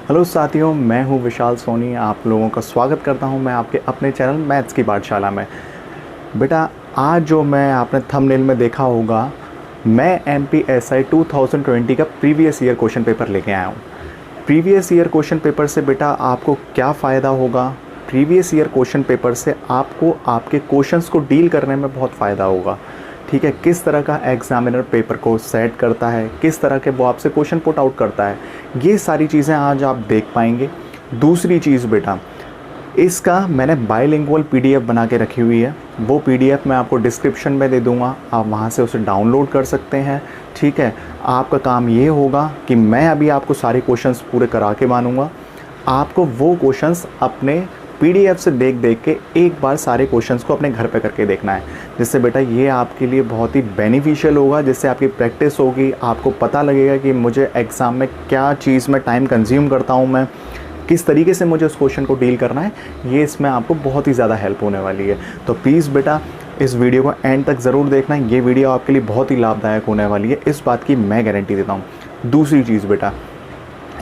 Hello साथियों, मैं हूं विशाल सोनी। आप लोगों का स्वागत करता हूं मैं आपके अपने चैनल मैथ्स की पाठशाला में। बेटा, आज जो मैं आपने थंबनेल में देखा होगा, मैं MPSI 2020 का प्रीवियस ईयर क्वेश्चन पेपर लेके आया हूं। प्रीवियस ईयर क्वेश्चन पेपर से बेटा आपको क्या फ़ायदा होगा? प्रीवियस ईयर क्वेश्चन पेपर से आपको आपके क्वेश्चंस को डील करने में बहुत फ़ायदा होगा। ठीक है, किस तरह का एग्जामिनर पेपर को सेट करता है, किस तरह के वो आपसे क्वेश्चन पुट आउट करता है, ये सारी चीज़ें आज आप देख पाएंगे। दूसरी चीज़ बेटा, इसका मैंने बाइलिंगुअल PDF बना के रखी हुई है। वो PDF मैं आपको डिस्क्रिप्शन में दे दूंगा, आप वहाँ से उसे डाउनलोड कर सकते हैं। ठीक है, आपका काम ये होगा कि मैं अभी आपको सारे क्वेश्चंस पूरे करा के मानूंगा। आपको वो क्वेश्चंस अपने PDF से देख देख के एक बार सारे क्वेश्चंस को अपने घर पे करके देखना है, जिससे बेटा ये आपके लिए बहुत ही बेनिफिशियल होगा, जिससे आपकी प्रैक्टिस होगी। आपको पता लगेगा कि मुझे एग्ज़ाम में क्या चीज़ में टाइम कंज्यूम करता हूँ, मैं किस तरीके से मुझे उस क्वेश्चन को डील करना है। ये इसमें आपको बहुत ही ज़्यादा हेल्प होने वाली है। तो प्लीज़ बेटा इस वीडियो को एंड तक ज़रूर देखना है। ये वीडियो आपके लिए बहुत ही लाभदायक होने वाली है, इस बात की मैं गारंटी देता हूँ। दूसरी चीज़ बेटा,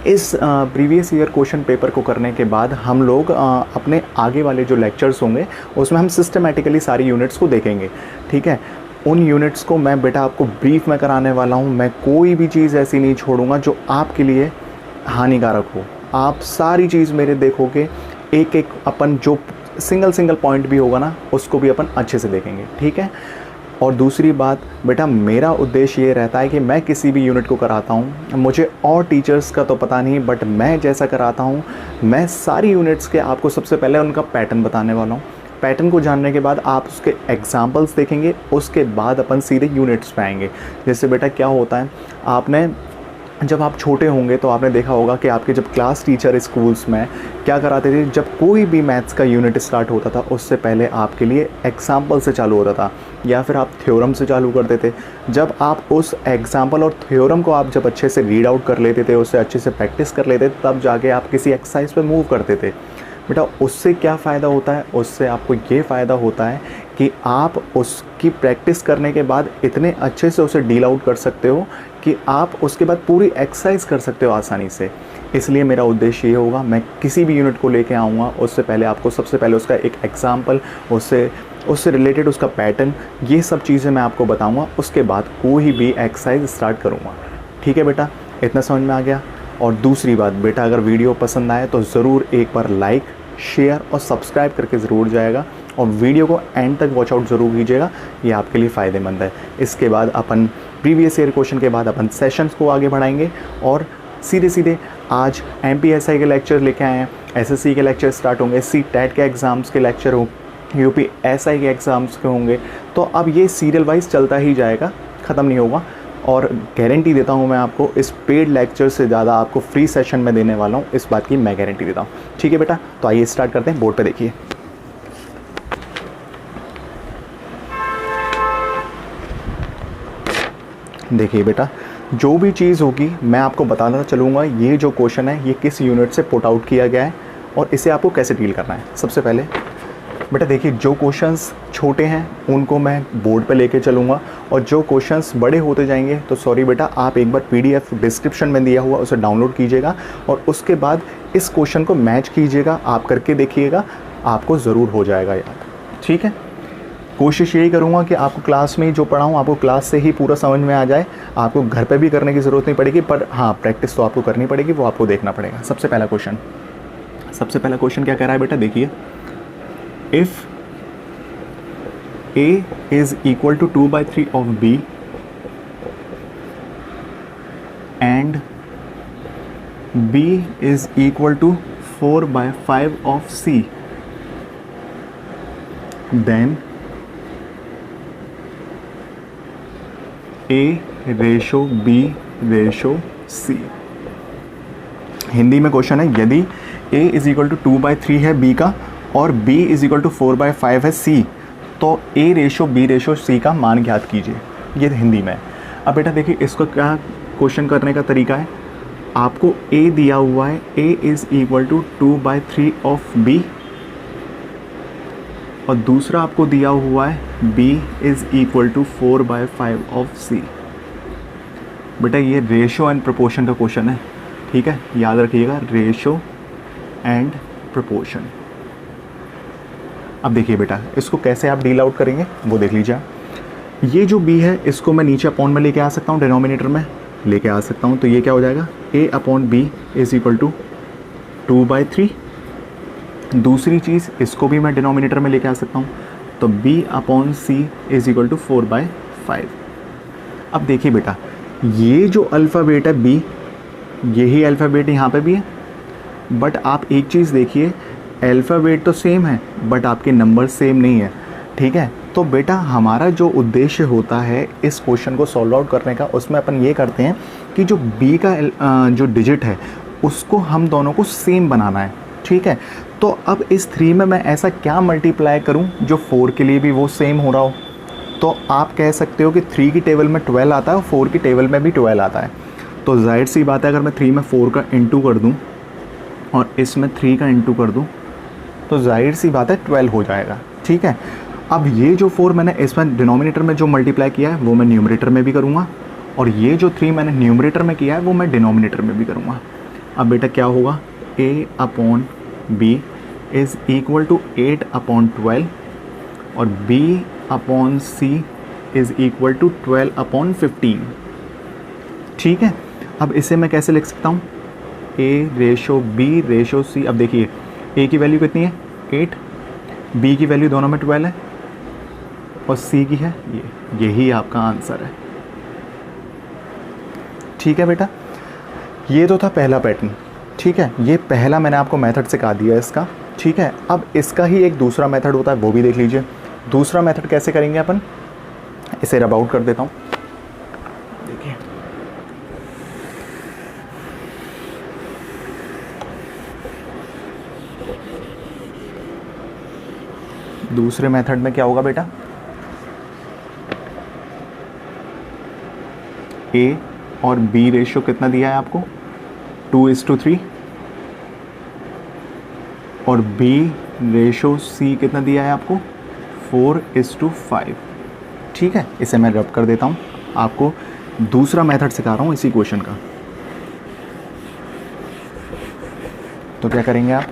इस प्रीवियस ईयर क्वेश्चन पेपर को करने के बाद हम लोग अपने आगे वाले जो लेक्चर्स होंगे उसमें हम सिस्टमेटिकली सारी यूनिट्स को देखेंगे। ठीक है, उन यूनिट्स को मैं बेटा आपको ब्रीफ में कराने वाला हूँ। मैं कोई भी चीज़ ऐसी नहीं छोड़ूंगा जो आपके लिए हानिकारक हो। आप सारी चीज़ मेरे देखोगे, एक एक अपन जो सिंगल पॉइंट भी होगा ना, उसको भी अपन अच्छे से देखेंगे। ठीक है, और दूसरी बात बेटा, मेरा उद्देश्य ये रहता है कि मैं किसी भी यूनिट को कराता हूँ, मुझे और टीचर्स का तो पता नहीं, बट मैं जैसा कराता हूँ, मैं सारी यूनिट्स के आपको सबसे पहले उनका पैटर्न बताने वाला हूँ। पैटर्न को जानने के बाद आप उसके एग्जाम्पल्स देखेंगे, उसके बाद अपन सीधे यूनिट्स पे आएंगे। जैसे बेटा क्या होता है, आपने जब आप छोटे होंगे तो आपने देखा होगा कि आपके जब क्लास टीचर स्कूल्स में क्या कराते थे, जब कोई भी मैथ्स का यूनिट स्टार्ट होता था उससे पहले आपके लिए एग्जाम्पल से चालू होता था, या फिर आप थ्योरम से चालू करते थे। जब आप उस एग्जाम्पल और थ्योरम को आप जब अच्छे से रीड आउट कर लेते थे, उससे अच्छे से प्रैक्टिस कर लेते थे, तब जाके आप किसी एक्सरसाइज पे मूव करते थे। बेटा उससे क्या फ़ायदा होता है? उससे आपको ये फ़ायदा होता है कि आप उसकी प्रैक्टिस करने के बाद इतने अच्छे से उसे डील आउट कर सकते हो कि आप उसके बाद पूरी एक्सरसाइज कर सकते हो आसानी से। इसलिए मेरा उद्देश्य ये होगा, मैं किसी भी यूनिट को लेके आऊँगा, उससे पहले आपको सबसे पहले उसका एक एग्जाम्पल, उससे रिलेटेड उसका पैटर्न, ये सब चीज़ें मैं आपको बताऊँगा। उसके बाद कोई भी एक्सरसाइज स्टार्ट करूँगा। ठीक है बेटा, इतना समझ में आ गया? और दूसरी बात बेटा, अगर वीडियो पसंद आए तो ज़रूर एक बार लाइक, शेयर और सब्सक्राइब करके ज़रूर जाएगा, और वीडियो को एंड तक वॉच आउट ज़रूर कीजिएगा, ये आपके लिए फ़ायदेमंद है। इसके बाद अपन प्रीवियस ईयर क्वेश्चन के बाद अपन सेशंस को आगे बढ़ाएंगे, और सीधे आज MPSI के लेक्चर लेके आए हैं, SSC के लेक्चर स्टार्ट होंगे, CTET के एग्ज़ाम्स के लेक्चर हों, UPSI के एग्ज़ाम्स के होंगे। तो अब ये सीरियल वाइज चलता ही जाएगा, ख़त्म नहीं होगा। और गारंटी देता हूँ मैं आपको, इस पेड लेक्चर से ज़्यादा आपको फ्री सेशन में देने वाला हूँ, इस बात की मैं गारंटी देता हूँ। ठीक है बेटा, तो आइए स्टार्ट करते हैं। बोर्ड पे देखिए, देखिए बेटा, जो भी चीज़ होगी मैं आपको बताना चलूँगा। ये जो क्वेश्चन है ये किस यूनिट से पुट आउट किया गया है और इसे आपको कैसे डील करना है। सबसे पहले बेटा देखिए, जो क्वेश्चंस छोटे हैं उनको मैं बोर्ड पे लेके चलूँगा, और जो क्वेश्चंस बड़े होते जाएंगे तो सॉरी बेटा, आप एक बार PDF डिस्क्रिप्शन में दिया हुआ उसे डाउनलोड कीजिएगा, और उसके बाद इस क्वेश्चन को मैच कीजिएगा, आप करके देखिएगा, आपको ज़रूर हो जाएगा याद। ठीक है, कोशिश यही करूँगा कि आपको क्लास में ही जो पढ़ाऊँ आपको क्लास से ही पूरा समझ में आ जाए। आपको घर पे भी करने की ज़रूरत नहीं पड़ेगी, पर हाँ प्रैक्टिस तो आपको करनी पड़ेगी, वो आपको देखना पड़ेगा। सबसे पहला क्वेश्चन क्या कह रहा है बेटा, देखिए, if A is equal to 2/3 of B and B is equal to 4/5 of C, then A ratio B ratio C। Hindi में क्वेश्चन है, यदि A इज इक्वल टू 2/3 है B का और B इज इक्वल टू 4/5 है C, तो A ratio B ratio C का मान ज्ञात कीजिए। ये हिंदी में। अब बेटा देखिए, इसको क्या क्वेश्चन करने का तरीका है, आपको A दिया हुआ है, A is equal to 2/3 of B, और दूसरा आपको दिया हुआ है B is equal to 4/5 of C। बेटा ये रेशो एंड प्रोपोर्शन का क्वेश्चन है, ठीक है, याद रखिएगा, रेशो एंड प्रोपोर्शन। अब देखिए बेटा, इसको कैसे आप डील आउट करेंगे वो देख लीजिए। ये जो b है इसको मैं नीचे अपॉन में लेके आ सकता हूँ, डिनोमिनेटर में लेके आ सकता हूँ। तो ये क्या हो जाएगा, a upon B is equal to 2/3। दूसरी चीज़, इसको भी मैं डिनोमिनेटर में लेके आ सकता हूँ, तो b upon C is equal to 4/5। अब देखिए बेटा, ये जो अल्फ़ाबेट है b, यही अल्फ़ाबेट यहाँ पे भी है, बट आप एक चीज़ देखिए, अल्फ़ाबेट तो सेम है बट आपके नंबर सेम नहीं है। ठीक है, तो बेटा हमारा जो उद्देश्य होता है इस क्वेश्चन को सॉल्व आउट करने का, उसमें अपन ये करते हैं कि जो b का जो डिजिट है उसको हम दोनों को सेम बनाना है। ठीक है, तो अब इस 3 में मैं ऐसा क्या मल्टीप्लाई करूं जो 4 के लिए भी वो सेम हो रहा हो। तो आप कह सकते हो कि 3 की टेबल में 12 आता है और 4 की टेबल में भी 12 आता है। तो जाहिर सी बात है, अगर मैं 3 में 4 का इंटू कर दूं और इसमें 3 का इंटू कर दूं तो जाहिर सी बात है 12 हो जाएगा। ठीक है, अब ये जो 4 मैंने इसमें डिनोमिनेटर में जो मल्टीप्लाई किया है वो मैं न्यूमरेटर में भी करूँगा, और ये जो 3 मैंने न्यूमरेटर में किया है वो मैं डिनोमिनेटर में भी करूँगा। अब बेटा क्या होगा, a upon B is equal to 8/12 और b upon C is equal to 12/15। ठीक है, अब इसे मैं कैसे लिख सकता हूँ, a ratio b ratio c। अब देखिए a की वैल्यू कितनी है 8, b की वैल्यू दोनों में 12 है और c की है यही आपका आंसर है। ठीक है बेटा, ये तो था पहला पैटर्न। ठीक है, ये पहला मैंने आपको मेथड सिखा दिया इसका। ठीक है, अब इसका ही एक दूसरा मेथड होता है, वो भी देख लीजिए। दूसरा मेथड कैसे करेंगे अपन, इसे रब आउट कर देता हूँ। देखिए दूसरे मेथड में क्या होगा बेटा, a और b रेशियो कितना दिया है आपको, 2:3, और b रेशो c कितना दिया है आपको, 4:5। ठीक है, इसे मैं रब कर देता हूँ, आपको दूसरा मेथड सिखा रहा हूँ इसी क्वेश्चन का। तो क्या करेंगे आप,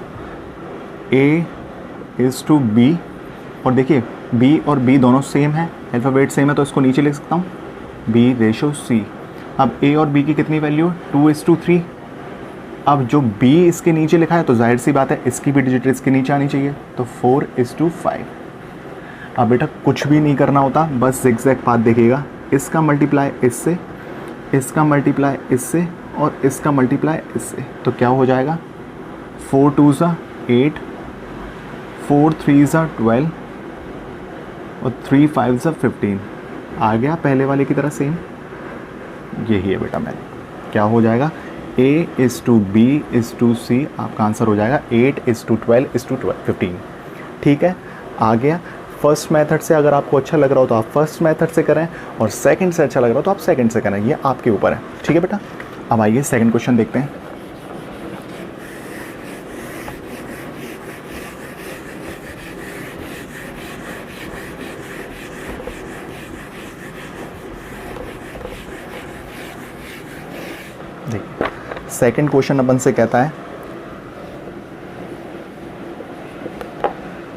a:b, और देखिए b और b दोनों सेम है, अल्फ़ाबेट सेम है, तो इसको नीचे लिख सकता हूँ, b रेशो c। अब a और b की कितनी वैल्यू है, 2:3। अब जो b इसके नीचे लिखा है तो जाहिर सी बात है इसकी भी डिजिट इसके नीचे आनी चाहिए, तो 4:5। अब बेटा कुछ भी नहीं करना होता, बस ज़िगज़ैग पाथ देखिएगा, इसका मल्टीप्लाई इससे, इसका मल्टीप्लाई इससे और इसका मल्टीप्लाई इससे, तो क्या हो जाएगा, 4 2 8, 4 3 12 और 3 5 15। आ गया पहले वाले की तरह सेम, यही है बेटा मैंने, क्या हो जाएगा, a:b:c, आपका आंसर हो जाएगा 8:12:15। ठीक है, आ गया। फर्स्ट मेथड से अगर आपको अच्छा लग रहा हो तो आप फर्स्ट मेथड से करें, और सेकंड से अच्छा लग रहा हो तो आप सेकंड से करें, ये आपके ऊपर है। ठीक है बेटा, अब आइए सेकंड क्वेश्चन देखते हैं। देखिए सेकंड क्वेश्चन अपन से कहता है,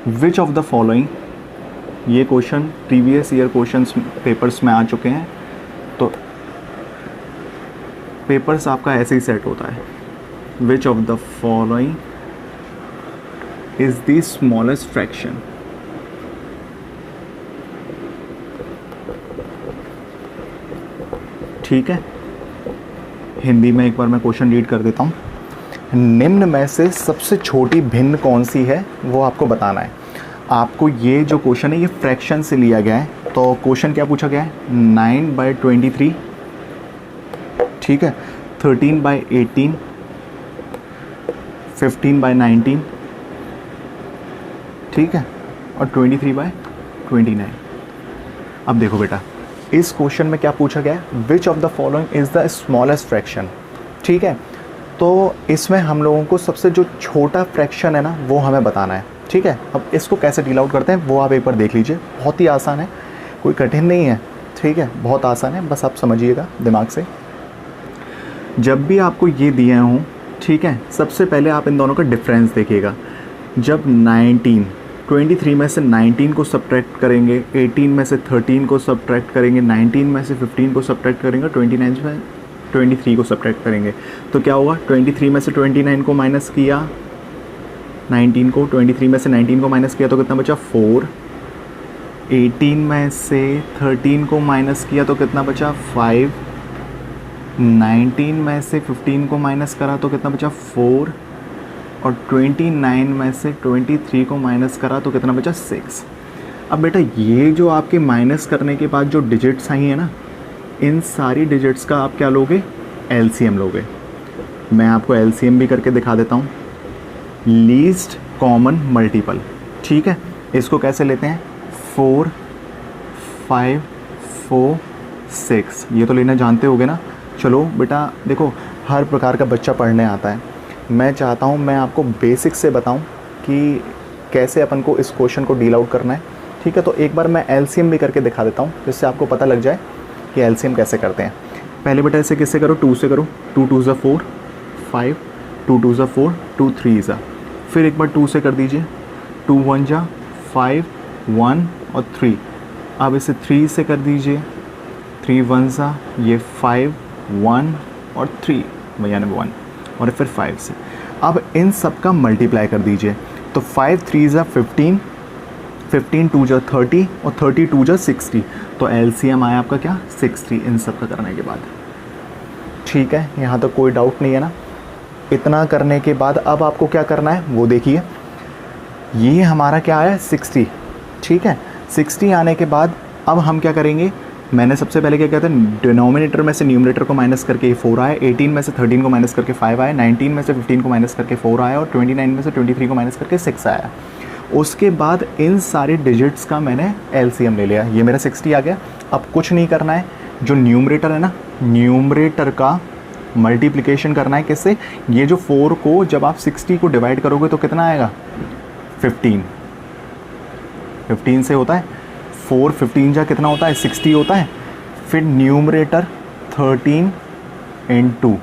विच ऑफ द फॉलोइंग, ये question previous year questions papers में आ चुके हैं, तो पेपर्स आपका ऐसे ही सेट होता है, which of the following is the smallest fraction. ठीक है, हिंदी में एक बार मैं क्वेश्चन रीड कर देता हूँ। निम्न में से सबसे छोटी भिन्न कौन सी है वो आपको बताना है। आपको ये जो क्वेश्चन है ये फ्रैक्शन से लिया गया है, तो क्वेश्चन क्या पूछा गया है, 9/23, ठीक है, 13/18, 15/19, ठीक है, और 23/29। अब देखो बेटा, इस क्वेश्चन में क्या पूछा गया है, which of the following is the smallest fraction. ठीक है, तो इसमें हम लोगों को सबसे जो छोटा फ्रैक्शन है ना वो हमें बताना है। ठीक है, अब इसको कैसे डील आउट करते हैं वो आप एक बार देख लीजिए, बहुत ही आसान है, कोई कठिन नहीं है। ठीक है, बहुत आसान है, बस आप समझिएगा दिमाग से। जब भी आपको ये दिए हों, ठीक है, सबसे पहले आप इन दोनों का डिफरेंस देखिएगा। जब 23 में से 19 को सब्ट्रैक्ट करेंगे, 18 में से 13 को सब्ट्रैक्ट करेंगे, 19 में से 15 को सब्ट्रैक्ट करेंगे, 29 में 23 को सब्ट्रैक्ट करेंगे, तो क्या होगा? 23 में से 29 को माइनस किया, 19 को 23 में से 19 को माइनस किया तो कितना बचा? 4। 18 में से 13 को माइनस किया तो कितना बचा? 5। 19 में से 15 को माइनस करा तो कितना बचा? 4। और 29 में से 23 को माइनस करा तो कितना बचा? 6। अब बेटा ये जो आपके माइनस करने के बाद जो डिजिट्स आई हैं ना, इन सारी डिजिट्स का आप क्या लोगे? एलसीएम लोगे। मैं आपको एलसीएम भी करके दिखा देता हूँ। लीस्ट कॉमन मल्टीपल, ठीक है, इसको कैसे लेते हैं? 4, 5, 4, 6, ये तो लेना जानते होगे ना। चलो बेटा देखो, हर प्रकार का बच्चा पढ़ने आता है। मैं चाहता हूँ मैं आपको बेसिक से बताऊँ कि कैसे अपन को इस क्वेश्चन को डील आउट करना है, ठीक है। तो एक बार मैं एलसीएम भी करके दिखा देता हूँ, जिससे आपको पता लग जाए कि एलसीएम कैसे करते हैं। पहले बेटा इसे किससे करो? 2 से करो। 2 2 = 4, 5, 2 2 = 4, 2 3 = फिर एक बार 2 से कर दीजिए। 2 1 = 5, 1 और 3। अब इसे 3 से कर दीजिए। 3 1 = ये 5, 1 और 3, यानी 1, और फिर 5 से। अब इन सब का मल्टीप्लाई कर दीजिए। तो 5 3 = 15, 15 2 = 30 और 30 2 = 60। तो एलसीएम आया आपका क्या? 60 इन सब का करने के बाद, ठीक है। यहाँ तो कोई डाउट नहीं है ना। इतना करने के बाद अब आपको क्या करना है वो देखिए। ये हमारा क्या आया? 60, ठीक है। 60 आने के बाद अब हम क्या करेंगे? मैंने सबसे पहले क्या कहते हैं, डिनोमिनेटर में से न्यूमरेटर को माइनस करके 4 आया, 18 में से 13 को माइनस करके 5 आया, 19 में से 15 को माइनस करके 4 आया और 29 में से 23 को माइनस करके 6 आया। उसके बाद इन सारे डिजिट्स का मैंने एलसीएम ले लिया। ये मेरा 60 आ गया। अब कुछ नहीं करना है, जो न्यूमरेटर है ना, न्यूमरेटर का मल्टीप्लिकेशन करना है किससे? ये जो 4 को जब आप 60 को डिवाइड करोगे तो कितना आएगा? 15। 15 से होता है 4, 15 जा कितना होता है? 60 होता है। फिर न्यूमरेटर 13 ×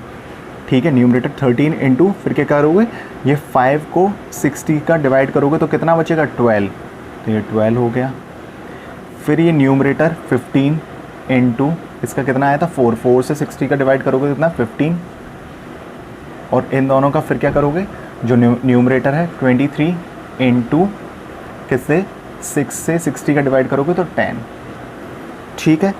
ठीक है, न्यूमरेटर 13 × फिर क्या करोगे? ये 5 को 60 का डिवाइड करोगे तो कितना बचेगा? 12। तो ये 12 हो गया। फिर ये न्यूमरेटर 15 × इसका कितना आया था? 4। 4 से 60 का डिवाइड करोगे तो कितना? 15। और इन दोनों का फिर क्या करोगे? जो न्यूमरेटर है 23 × किससे? 6 से 60 का डिवाइड करोगे तो 10, ठीक है।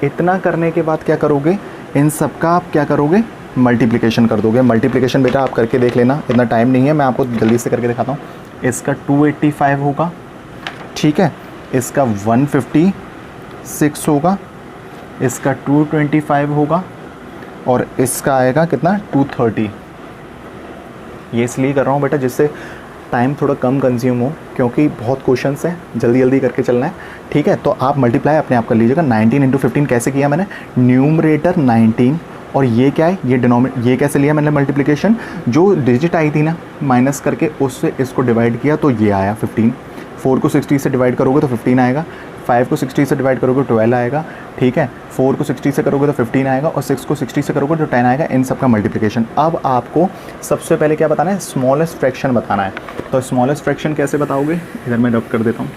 इतना करने के बाद क्या करोगे? इन सब का आप क्या करोगे? मल्टीप्लिकेशन कर दोगे। मल्टीप्लिकेशन बेटा आप करके देख लेना, इतना टाइम नहीं है, मैं आपको जल्दी से करके दिखाता हूँ। इसका 285 होगा, ठीक है। इसका 156 होगा, इसका 225 होगा और इसका आएगा कितना? 230। ये इसलिए कर रहा हूँ बेटा जिससे टाइम थोड़ा कम कंज्यूम हो, क्योंकि बहुत क्वेश्चंस हैं, जल्दी जल्दी करके चलना है, ठीक है। तो आप मल्टीप्लाई अपने आप कर लीजिएगा। 19 × 15 कैसे किया मैंने? न्यूमरेटर 19 और ये क्या है? ये ये कैसे लिया मैंने मल्टीप्लिकेशन? जो डिजिट आई थी ना माइनस करके, उससे इसको डिवाइड किया तो ये आया 15। 4 को 60 से डिवाइड करोगे तो 15 आएगा। 5 को 60 से डिवाइड करोगे तो 12 आएगा, ठीक है। 4 को 60 से करोगे तो 15 आएगा और 6 को 60 से करोगे तो 10 आएगा। इन सब का मल्टीप्लिकेशन। अब आपको सबसे पहले क्या बताना है? स्मॉलेस्ट फ्रैक्शन बताना है। तो स्मॉलेस्ट फ्रैक्शन कैसे बताओगे? इधर मैं रब कर देता हूँ।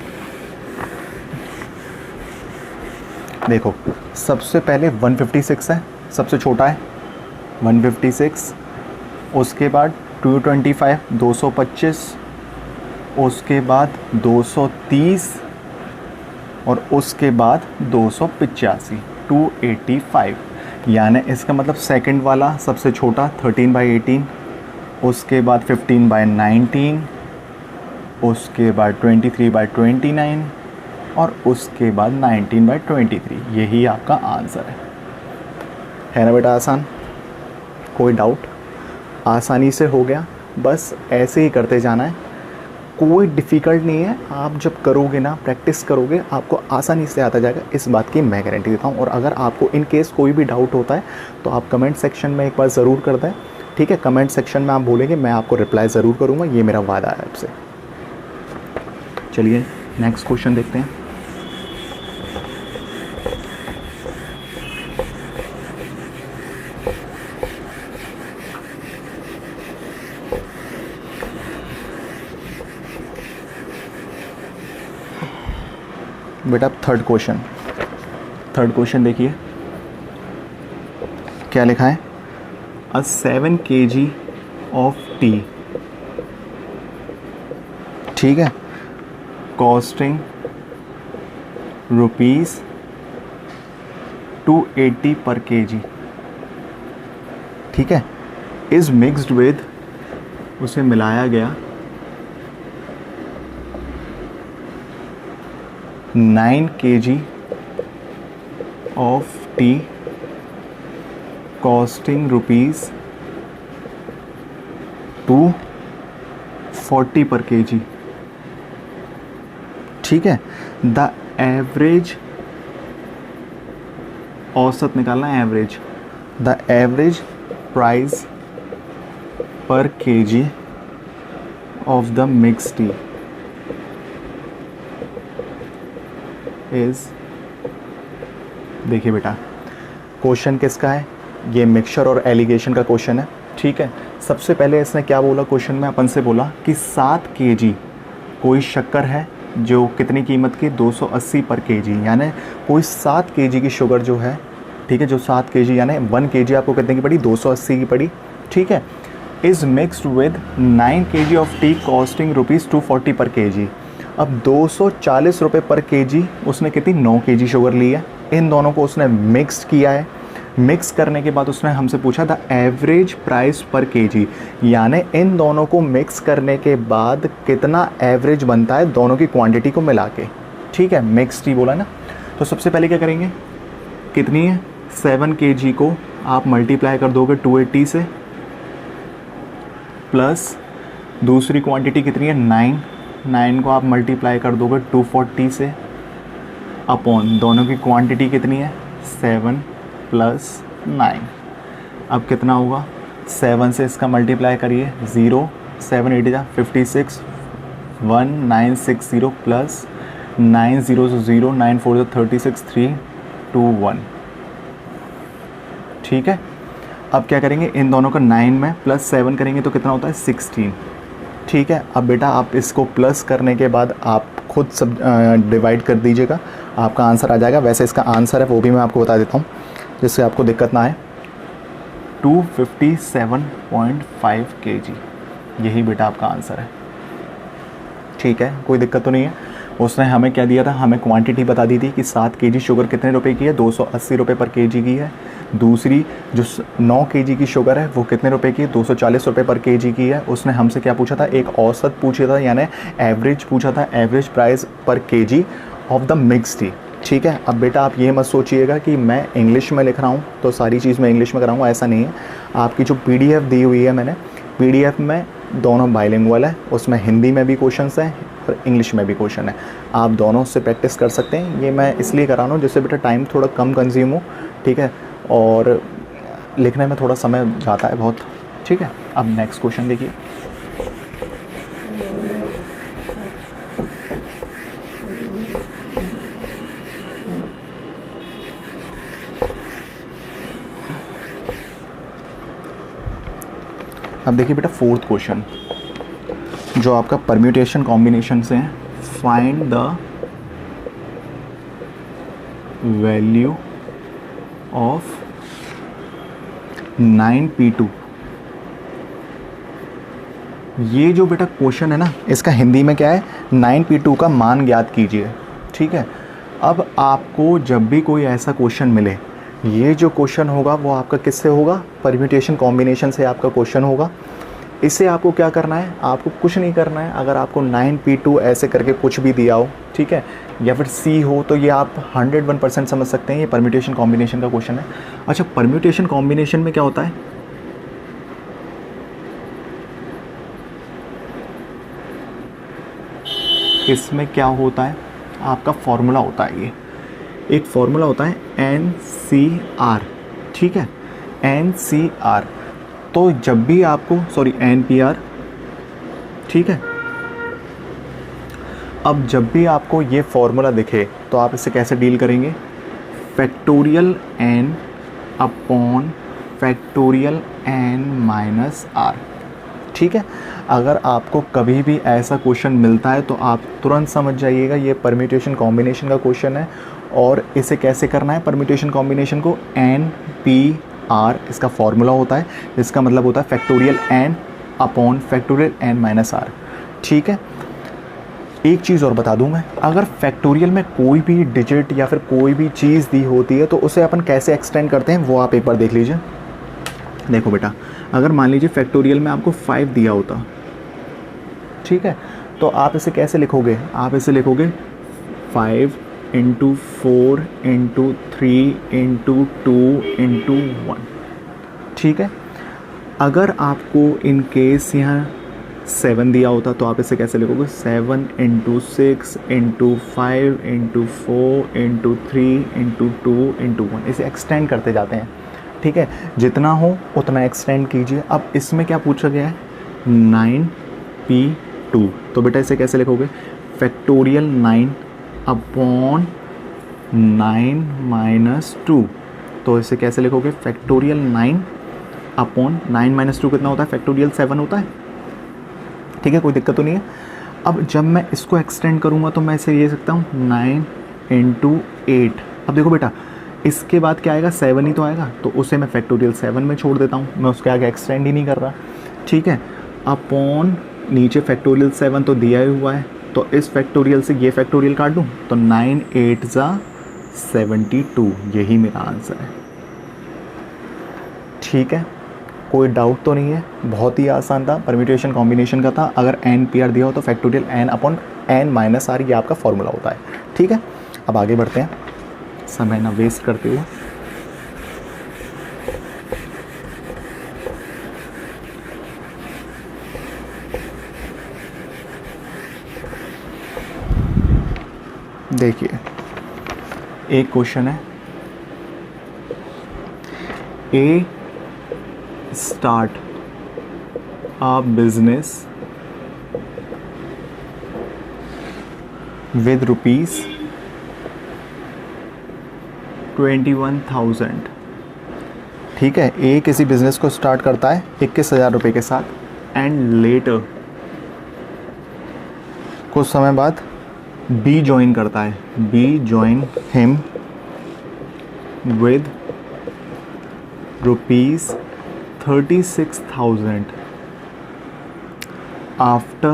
देखो सबसे पहले 156 है, सबसे छोटा है 156। उसके बाद 225 225, उसके बाद 230 और उसके बाद 285 285। यानी इसका मतलब सेकंड वाला सबसे छोटा 13/18, उसके बाद 15/19, उसके बाद 23/29 और उसके बाद 19/23। यही आपका आंसर है ना बेटा? आसान, कोई डाउट? आसानी से हो गया, बस ऐसे ही करते जाना है, कोई डिफ़िकल्ट नहीं है। आप जब करोगे ना, प्रैक्टिस करोगे, आपको आसानी से आता जाएगा, इस बात की मैं गारंटी देता हूँ। और अगर आपको इन केस कोई भी डाउट होता है तो आप कमेंट सेक्शन में एक बार ज़रूर कर दें, ठीक है। कमेंट सेक्शन में आप बोलेंगे, मैं आपको रिप्लाई ज़रूर करूँगा, ये मेरा वादा है आपसे। चलिए नेक्स्ट क्वेश्चन देखते हैं। बेटा थर्ड क्वेश्चन देखिए क्या लिखा है, अ 7 kg ऑफ टी, ठीक है, कॉस्टिंग रुपीज़ 280 पर kg, ठीक है, इज़ मिक्सड विद, उसे मिलाया गया 9 kg of T costing rupees 240 पर kg, ठीक है। द एवरेज, औसत निकालना है एवरेज, द एवरेज प्राइस पर kg of the mix T is, देखिए बेटा क्वेश्चन किसका है, ये मिक्सचर और एलिगेशन का क्वेश्चन है, ठीक है। सबसे पहले इसने क्या बोला क्वेश्चन में, अपन से बोला कि 7 kg कोई शक्कर है जो कितनी कीमत की, 280 पर kg, यानी कोई 7 kg की शुगर जो है, ठीक है, जो 7 kg यानी 1 kg आपको कितने की पड़ी, 280 की पड़ी, ठीक है, is mixed with 9 kg of T costing rupees 240 पर kg। अब 240 रुपये पर kg उसने कितनी 9 kg शुगर ली है, इन दोनों को उसने मिक्स किया है, मिक्स करने के बाद उसने हमसे पूछा द एवरेज प्राइस पर kg, यानी इन दोनों को मिक्स करने के बाद कितना एवरेज बनता है दोनों की क्वांटिटी को मिला के, ठीक है, मिक्स टी बोला ना। तो सबसे पहले क्या करेंगे, कितनी है 7 kg को आप मल्टीप्लाई कर दोगे 280 से, प्लस दूसरी क्वांटिटी कितनी है 9 को आप मल्टीप्लाई कर दोगे 240 से, अपॉन दोनों की क्वांटिटी कितनी है 7 प्लस 9, अब कितना होगा, 7 से इसका मल्टीप्लाई करिए 0, 7 8 जा 56, 1960 प्लस 9 0 से 0, 9 4 से 36, 3 2 1, ठीक है। अब क्या करेंगे, इन दोनों का 9 में प्लस 7 करेंगे तो कितना होता है 16, ठीक है। अब बेटा आप इसको प्लस करने के बाद आप खुद सब डिवाइड कर दीजिएगा, आपका आंसर आ जाएगा। वैसे इसका आंसर है वो भी मैं आपको बता देता हूँ जिससे आपको दिक्कत ना आए, 257.5 kg, यही बेटा आपका आंसर है, ठीक है, कोई दिक्कत तो नहीं है। उसने हमें क्या दिया था, हमें क्वांटिटी बता दी थी कि 7 kg शुगर कितने रुपए की है, 280 रुपये पर kg की है। दूसरी जो 9 kg की शुगर है वो कितने रुपए की है, 240 रुपये पर kg की है। उसने हमसे क्या पूछा था, एक औसत पूछा था, यानी एवरेज पूछा था, एवरेज प्राइस पर kg of the mix T, ठीक है। अब बेटा आप ये मत सोचिएगा कि मैं इंग्लिश में लिख रहा हूँ तो सारी चीज़ मैं इंग्लिश में कराऊँगा, ऐसा नहीं है। आपकी जो PDF दी हुई है मैंने, PDF में दोनों बाइलिंगुअल है, उसमें हिंदी में भी क्वेश्चंस हैं और इंग्लिश में भी क्वेश्चन है, आप दोनों से प्रैक्टिस कर सकते हैं। ये मैं इसलिए करा रहा हूँ जिससे बेटा टाइम थोड़ा कम कंज्यूम हो, ठीक है, और लिखने में थोड़ा समय जाता है बहुत, ठीक है। अब नेक्स्ट क्वेश्चन देखिए, अब देखिए बेटा फोर्थ क्वेश्चन जो आपका परम्यूटेशन कॉम्बिनेशन से है, find the value of 9p2। ये जो बेटा क्वेश्चन है ना, इसका हिंदी में क्या है, 9p2 का मान ज्ञात कीजिए, ठीक है। अब आपको जब भी कोई ऐसा क्वेश्चन मिले, ये जो क्वेश्चन होगा वो आपका किससे होगा, परम्यूटेशन कॉम्बिनेशन से आपका क्वेश्चन होगा। इसे आपको क्या करना है, आपको कुछ नहीं करना है। अगर आपको 9p2 ऐसे करके कुछ भी दिया हो, ठीक है, या फिर C हो, तो ये आप 101% समझ सकते हैं, ये परम्यूटेशन कॉम्बिनेशन का क्वेश्चन है। अच्छा, परम्यूटेशन कॉम्बिनेशन में क्या होता है, इसमें क्या होता है, आपका फॉर्मूला होता है, ये एक फॉर्मूला होता है NCR, ठीक है, NCR। तो जब भी आपको, सॉरी NPR, ठीक है, अब जब भी आपको ये फॉर्मूला दिखे तो आप इससे कैसे डील करेंगे, factorial n upon factorial n minus r, ठीक है। अगर आपको कभी भी ऐसा क्वेश्चन मिलता है तो आप तुरंत समझ जाइएगा ये परम्यूटेशन कॉम्बिनेशन का क्वेश्चन है। और इसे कैसे करना है, परम्यूटेशन कॉम्बिनेशन को NPR इसका फॉर्मूला होता है, इसका मतलब होता है factorial n upon factorial n minus r। ठीक है। एक चीज़ और बता दूं मैं, अगर फैक्टोरियल में कोई भी डिजिट या फिर कोई भी चीज़ दी होती है तो उसे अपन कैसे एक्सटेंड करते हैं वो आप एक बार देख लीजिए। देखो बेटा, अगर मान लीजिए फैक्टोरियल में आपको 5 दिया होता, ठीक है, तो आप इसे कैसे लिखोगे, आप इसे लिखोगे 5 इंटू 4 इंटू 3 इंटू 2 इंटू 1। ठीक है। अगर आपको इन केस यहाँ 7 दिया होता तो आप इसे कैसे लिखोगे, 7 into 6 into 5 into 4 into 3 into 2 into 1। इसे एक्सटेंड करते जाते हैं। ठीक है, जितना हो उतना एक्सटेंड कीजिए। अब इसमें क्या पूछा गया है, 9p2, तो बेटा इसे कैसे लिखोगे, फैक्टोरियल 9 अपॉन 9 माइनस 2। तो इसे कैसे लिखोगे, फैक्टोरियल 9 अपॉन 9 माइनस 2 कितना होता है, फैक्टोरियल 7 होता है। ठीक है, कोई दिक्कत तो नहीं है। अब जब मैं इसको एक्सटेंड करूँगा तो मैं इसे ये सकता हूँ 9 इंटू 8। अब देखो बेटा, इसके बाद क्या आएगा, 7 ही तो आएगा, तो उसे मैं फैक्टोरियल 7 में छोड़ देता हूँ, मैं उसके आगे एक्सटेंड ही नहीं कर रहा। ठीक है, अपॉन नीचे फैक्टोरियल 7 तो दिया ही हुआ है, तो इस फैक्टोरियल से ये फैक्टोरियल काट दूँ तो 9 8 ज़ा 72, यही मेरा आंसर है। ठीक है, कोई डाउट तो नहीं है, बहुत ही आसान था, परम्यूटेशन कॉम्बिनेशन का था। अगर NPR दिया हो तो factorial n upon n minus r, ये आपका फॉर्मूला होता है। ठीक है, अब आगे बढ़ते हैं समय ना वेस्ट करते हुए। देखिए, एक क्वेश्चन है, ए start a business with rupees 21,000। ठीक है, ए किसी बिजनेस को स्टार्ट करता है 21,000 रुपये के साथ, एंड लेटर कुछ समय बाद बी ज्वाइन करता है, B join him with rupees 36,000 after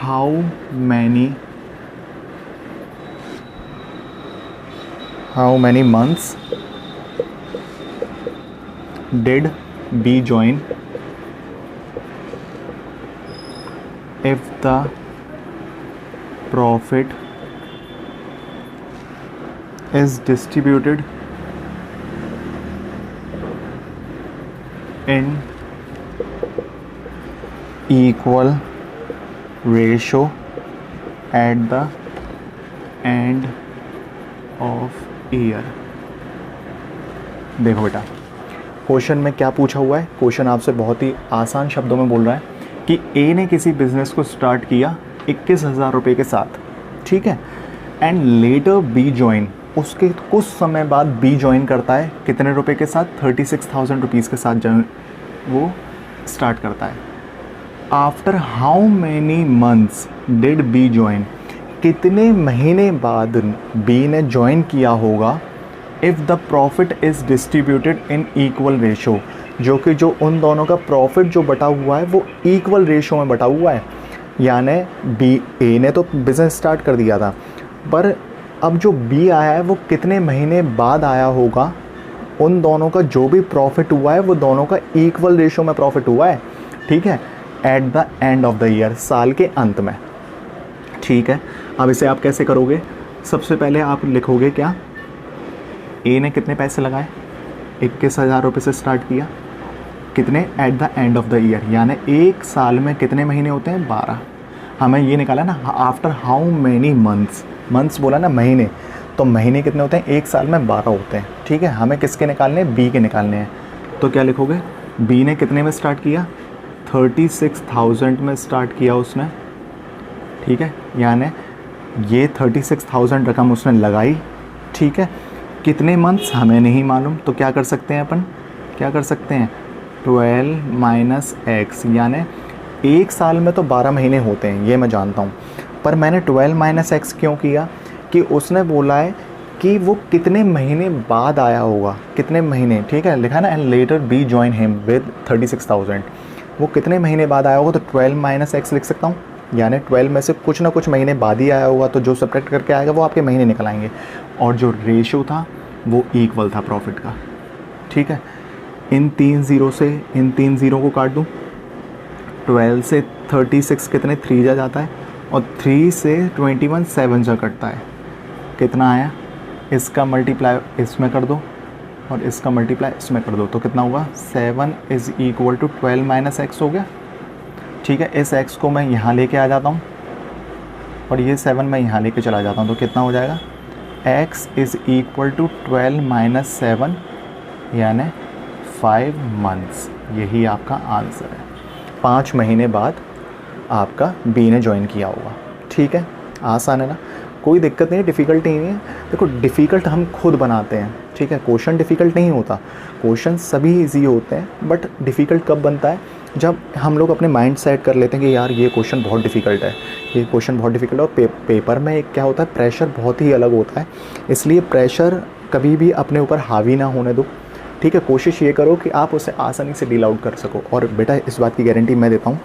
how many months did B join if the profit is distributed in equal ratio at the end of year। देखो बेटा, क्वेश्चन में क्या पूछा हुआ है, क्वेश्चन आपसे बहुत ही आसान शब्दों में बोल रहा है कि ए ने किसी बिजनेस को स्टार्ट किया 21,000 रुपये के साथ। ठीक है, एंड लेटर बी ज्वाइन, उसके कुछ समय बाद बी ज्वाइन करता है कितने रुपए के साथ, 36,000 रुपीज़ के साथ वो स्टार्ट करता है। After how many months did B join, कितने महीने बाद बी ने ज्वाइन किया होगा, if the profit is distributed in equal ratio, जो कि जो उन दोनों का प्रॉफिट जो बटा हुआ है वो इक्वल रेशो में बटा हुआ है। यानी बी, ए ने तो बिज़नेस स्टार्ट कर दिया था, पर अब जो बी आया है वो कितने महीने बाद आया होगा, उन दोनों का जो भी प्रॉफिट हुआ है वो दोनों का इक्वल रेशो में प्रॉफिट हुआ है। ठीक है, at the end of the year, साल के अंत में। ठीक है, अब इसे आप कैसे करोगे, सबसे पहले आप लिखोगे क्या, ए ने कितने पैसे लगाए, 21,000 रुपये से स्टार्ट किया, कितने, at the end of the year, यानी एक साल में कितने महीने होते हैं, 12। हमें ये निकाला ना, after how many months, months बोला ना महीने, तो महीने कितने होते हैं, एक साल में 12 होते हैं। ठीक है, हमें किसके निकालने हैं, बी के निकालने हैं। तो क्या लिखोगे, बी ने कितने में स्टार्ट किया, 36,000 में स्टार्ट किया उसने। ठीक है, यानी ये 36,000 रकम उसने लगाई। ठीक है, कितने मंथ्स हमें नहीं मालूम, तो क्या कर सकते हैं अपन, क्या कर सकते हैं, 12 माइनस एक्स, यानी एक साल में तो 12 महीने होते हैं, ये मैं जानता हूँ, पर मैंने 12 माइनस एक्स क्यों किया कि उसने बोला है कि वो कितने महीने बाद आया होगा, कितने महीने, ठीक है, लिखा है ना, and later B join him with 36,000, वो कितने महीने बाद आया होगा, तो 12 माइनस एक्स लिख सकता हूँ, यानी 12 में से कुछ ना कुछ महीने बाद ही आया होगा, तो जो सब्ट्रैक्ट करके आएगा वो आपके महीने निकल आएंगे, और जो रेशो था वो इक्वल था प्रॉफिट का, ठीक है। इन 3 ज़ीरो से इन 3 ज़ीरो को काट दूँ, 12 से 36 कितने 3 जा जाता है, और 3 से 21 7 जा कटता है, कितना आया, इसका मल्टीप्लाई इसमें कर दो और इसका मल्टीप्लाई इसमें कर दो, तो कितना होगा, 7 is equal to 12 minus X हो गया, ठीक है। इस x को मैं यहाँ लेके आ जाता हूँ और ये 7 मैं यहाँ लेके चला जाता हूँ, तो कितना हो जाएगा, x is equal to 12 minus 7, यानी 5 मंथ्स, यही आपका आंसर है। 5 महीने बाद आपका बी ने ज्वाइन किया होगा, ठीक है। आसान है ना, कोई दिक्कत नहीं है, डिफ़िकल्ट नहीं है। देखो डिफ़िकल्ट हम खुद बनाते हैं, ठीक है, क्वेश्चन डिफ़िकल्ट नहीं होता, क्वेश्चन सभी इजी होते हैं, बट डिफ़िकल्ट कब बनता है, जब हम लोग अपने माइंड सेट कर लेते हैं कि यार ये क्वेश्चन बहुत डिफ़िकल्ट है, ये क्वेश्चन बहुत डिफ़िकल्ट है, और पेपर में एक क्या होता है, प्रेशर बहुत ही अलग होता है, इसलिए प्रेशर कभी भी अपने ऊपर हावी ना होने दो, ठीक है। कोशिश ये करो कि आप उसे आसानी से डील आउट कर सको, और बेटा इस बात की गारंटी मैं देता हूँ,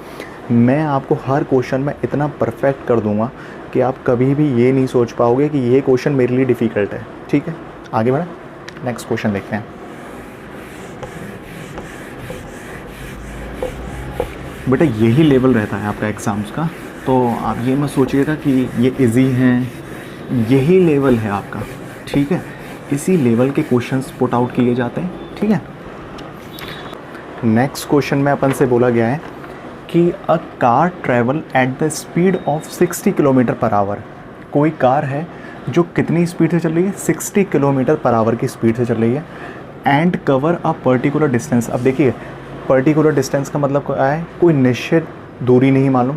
मैं आपको हर क्वेश्चन में इतना परफेक्ट कर दूंगा कि आप कभी भी ये नहीं सोच पाओगे कि ये क्वेश्चन मेरे लिए डिफ़िकल्ट है, ठीक है। आगे बढ़ें, नेक्स्ट क्वेश्चन देखते हैं। बेटा यही लेवल रहता है आपका एग्ज़ाम्स का, तो आप ये मत सोचिएगा कि ये इजी हैं, यही लेवल है आपका, ठीक है। इसी लेवल के क्वेश्चंस पुट आउट किए जाते हैं, ठीक है। नेक्स्ट क्वेश्चन में अपन से बोला गया है कि a car travel at the speed of 60 kilometre per hour, कोई कार है जो कितनी स्पीड से चल रही है, 60 किलोमीटर पर आवर की स्पीड से चल रही है, and cover a particular distance. अब देखिए पर्टिकुलर डिस्टेंस का मतलब क्या है, कोई निश्चित दूरी नहीं मालूम,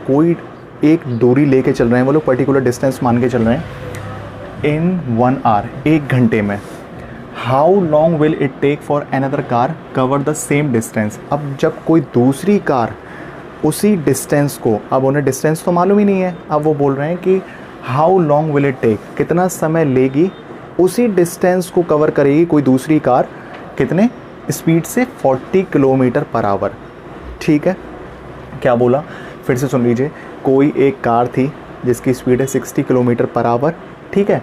कोई एक दूरी लेके चल रहे हैं वो लोग, पर्टिकुलर डिस्टेंस मान के चल रहे हैं, इन 1 आवर, 1 घंटे में। How long will it take for another car cover the same distance. अब जब कोई दूसरी कार उसी डिस्टेंस को, अब उन्हें डिस्टेंस तो मालूम ही नहीं है, अब वो बोल रहे हैं कि how long will it take, कितना समय लेगी उसी डिस्टेंस को कवर करेगी कोई दूसरी कार, कितने स्पीड से, 40 किलोमीटर पर आवर, ठीक है। क्या बोला, फिर से सुन लीजिए, कोई एक कार थी जिसकी स्पीड है 60 किलोमीटर पर आवर, ठीक है,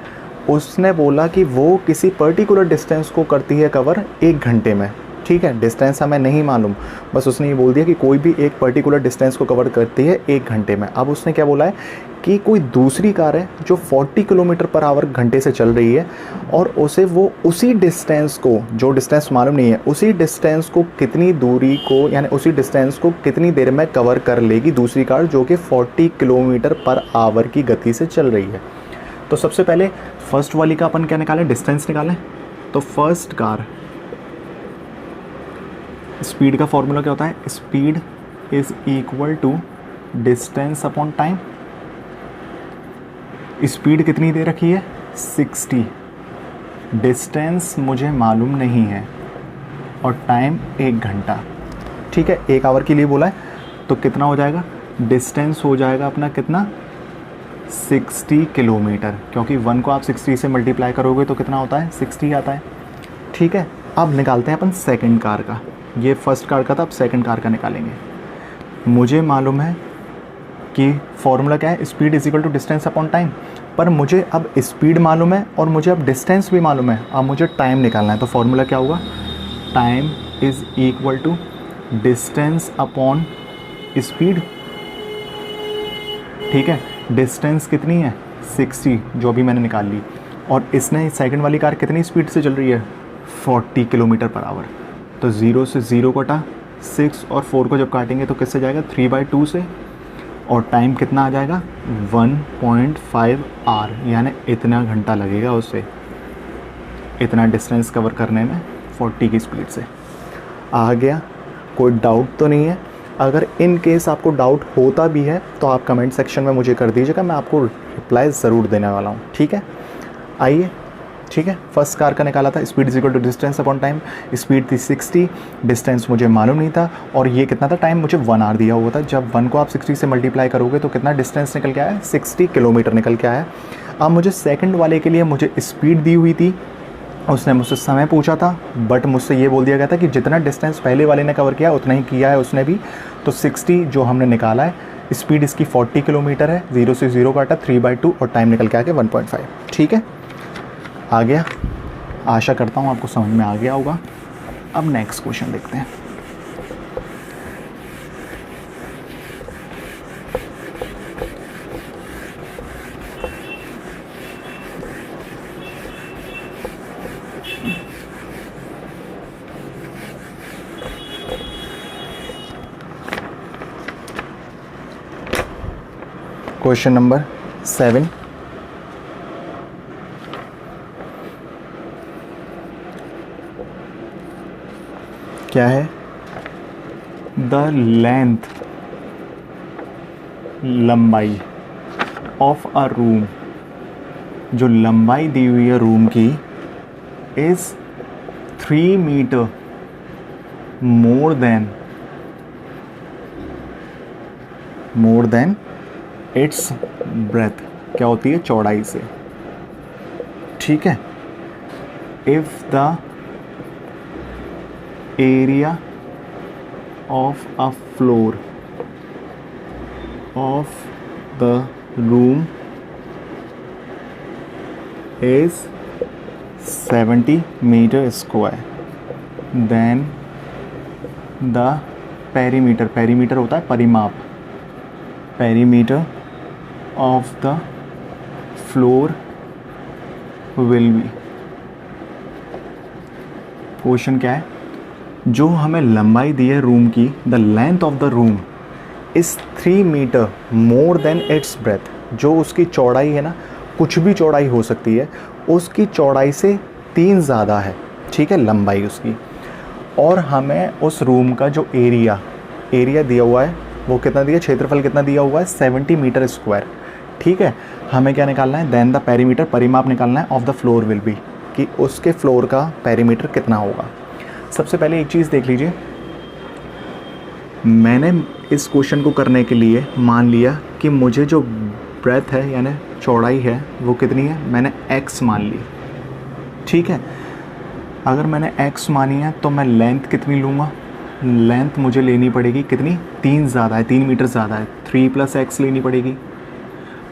उसने बोला कि वो किसी पर्टिकुलर डिस्टेंस को करती है कवर 1 घंटे में, ठीक है। डिस्टेंस हमें नहीं मालूम, बस उसने ये बोल दिया कि कोई भी एक पर्टिकुलर डिस्टेंस को कवर करती है 1 घंटे में। अब उसने क्या बोला है कि कोई दूसरी कार है जो 40 किलोमीटर पर आवर घंटे से चल रही है, और उसे वो उसी डिस्टेंस को, जो डिस्टेंस मालूम नहीं है, उसी डिस्टेंस को कितनी दूरी को, यानी उसी डिस्टेंस को कितनी देर में कवर कर लेगी दूसरी कार जो कि 40 किलोमीटर पर आवर की गति से चल रही है। तो सबसे पहले फर्स्ट वाली का अपन क्या निकालें, डिस्टेंस निकालें। तो फर्स्ट कार, स्पीड का फॉर्मूला क्या होता है, speed is equal to distance upon time. Speed कितनी दे रखी है, 60, डिस्टेंस मुझे मालूम नहीं है, और टाइम 1 घंटा, ठीक है। 1 आवर के लिए बोला है, तो कितना हो जाएगा, डिस्टेंस हो जाएगा अपना कितना, 60 किलोमीटर, क्योंकि 1 को आप 60 से मल्टीप्लाई करोगे तो कितना होता है, 60 आता है, ठीक है। अब निकालते हैं अपन सेकंड कार का, ये फर्स्ट कार का था, अब सेकंड कार का निकालेंगे। मुझे मालूम है कि फॉर्मूला क्या है, speed is equal to distance upon time, पर मुझे अब स्पीड मालूम है और मुझे अब डिस्टेंस भी मालूम है, अब मुझे टाइम निकालना है। तो फॉर्मूला क्या होगा, time is equal to distance upon speed, ठीक है। डिस्टेंस कितनी है, 60, जो भी मैंने निकाल ली, और इसने सेकंड वाली कार कितनी स्पीड से चल रही है, 40 किलोमीटर पर आवर। तो 0 से 0 कटा, 6 और 4 को जब काटेंगे तो किससे जाएगा, 3/2 से, और टाइम कितना आ जाएगा, 1.5 आवर, यानी इतना घंटा लगेगा उससे इतना डिस्टेंस कवर करने में 40 की स्पीड से। आ गया, कोई डाउट तो नहीं है। अगर इन केस आपको डाउट होता भी है तो आप कमेंट सेक्शन में मुझे कर दीजिएगा, मैं आपको रिप्लाई ज़रूर देने वाला हूँ, ठीक है। आइए ठीक है, फर्स्ट कार का निकाला था, speed is equal to distance upon time, speed थी 60, डिस्टेंस मुझे मालूम नहीं था, और ये कितना था, टाइम मुझे 1 आवर दिया हुआ था। जब 1 को आप 60 से मल्टीप्लाई करोगे तो कितना डिस्टेंस निकल के आया, 60 किलोमीटर निकल के आया। अब मुझे सेकंड वाले के लिए मुझे स्पीड दी हुई थी, उसने मुझसे समय पूछा था, बट मुझसे ये बोल दिया गया था कि जितना डिस्टेंस पहले वाले ने कवर किया उतना ही किया है उसने भी। तो 60 जो हमने निकाला है, स्पीड इसकी 40 किलोमीटर है, 0 से 0 काटा 3/2 और टाइम निकल के आ गया 1.5। ठीक है, आ गया, आशा करता हूँ आपको समझ में आ गया होगा। अब नेक्स्ट क्वेश्चन देखते हैं। क्वेश्चन नंबर 7, क्या है, द लेंथ, लंबाई ऑफ अ रूम, जो लंबाई दी हुई है रूम की, is 3 metre more than its breadth, क्या होती है, चौड़ाई से। ठीक है, if the area of a floor of the room is 70 metre square, then the perimeter होता है परिमाप, perimeter of the floor will be. Question क्या है, जो हमें लंबाई दी है रूम की, the length of the room is 3 metre more than its breadth, जो उसकी चौड़ाई है ना, कुछ भी चौड़ाई हो सकती है, उसकी चौड़ाई से 3 ज़्यादा है। ठीक है, लंबाई उसकी, और हमें उस रूम का जो एरिया दिया हुआ है वो कितना दिया, क्षेत्रफल कितना दिया हुआ है, 70 मीटर स्क्वायर। ठीक है, हमें क्या निकालना है, देन द पेरीमीटर, परिमाप निकालना है, of the floor will B, कि उसके फ्लोर का पेरीमीटर कितना होगा। सबसे पहले एक चीज़ देख लीजिए, मैंने इस क्वेश्चन को करने के लिए मान लिया कि मुझे जो ब्रेथ है यानी चौड़ाई है वो कितनी है, मैंने x मान ली। ठीक है, अगर मैंने x मानी है तो मैं लेंथ कितनी लूँगा, लेंथ मुझे लेनी पड़ेगी कितनी, 3 ज़्यादा है, 3 मीटर ज़्यादा है, 3 + x लेनी पड़ेगी।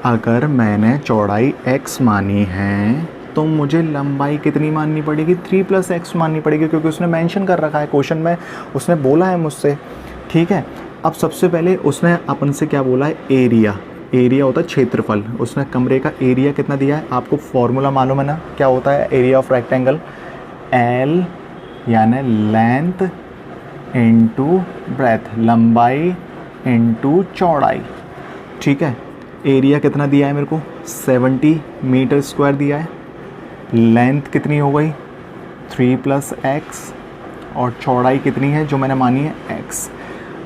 अगर मैंने चौड़ाई x मानी है तो मुझे लंबाई कितनी माननी पड़ेगी, 3 + x माननी पड़ेगी, क्योंकि उसने मेंशन कर रखा है क्वेश्चन में, उसने बोला है मुझसे। ठीक है, अब सबसे पहले उसने अपन से क्या बोला है, एरिया होता है क्षेत्रफल, उसने कमरे का एरिया कितना दिया है, आपको फॉर्मूला मालूम है ना, क्या होता है एरिया ऑफ रेक्टेंगल, L यानी लेंथ इंटू ब्रेथ, लंबाई इंटू चौड़ाई। ठीक है, एरिया कितना दिया है मेरे को, 70 मीटर स्क्वायर दिया है, लेंथ कितनी हो गई 3 + x, और चौड़ाई कितनी है जो मैंने मानी है x।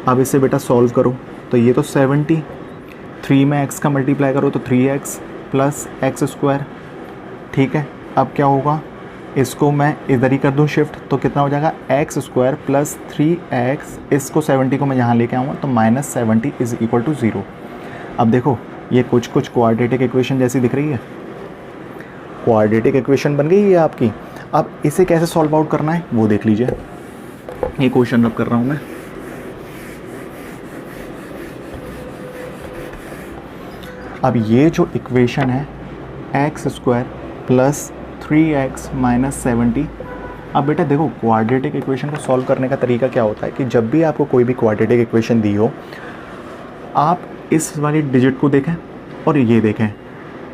अब इसे बेटा सॉल्व करो, तो ये तो 70, 3 में x का मल्टीप्लाई करो तो 3x + x²। ठीक है, अब क्या होगा, इसको मैं इधर ही कर दूँ शिफ्ट, तो कितना हो जाएगा, x² + 3x, इसको 70 को मैं यहाँ लेके आऊँगा तो -70 = 0। अब देखो ये कुछ क्वाड्रेटिक इक्वेशन जैसी दिख रही है, क्वाड्रेटिक इक्वेशन बन गई है आपकी। अब इसे कैसे सॉल्व आउट करना है वो देख लीजिए, ये क्वेश्चन रब कर रहा हूँ मैं। अब ये जो इक्वेशन है x² + 3x - 70, अब बेटा देखो क्वाड्रेटिक इक्वेशन को सॉल्व करने का तरीका क्या होता है कि जब भी आपको कोई भी क्वाड्रेटिक इक्वेशन दी हो, आप इस वाली डिजिट को देखें और ये देखें,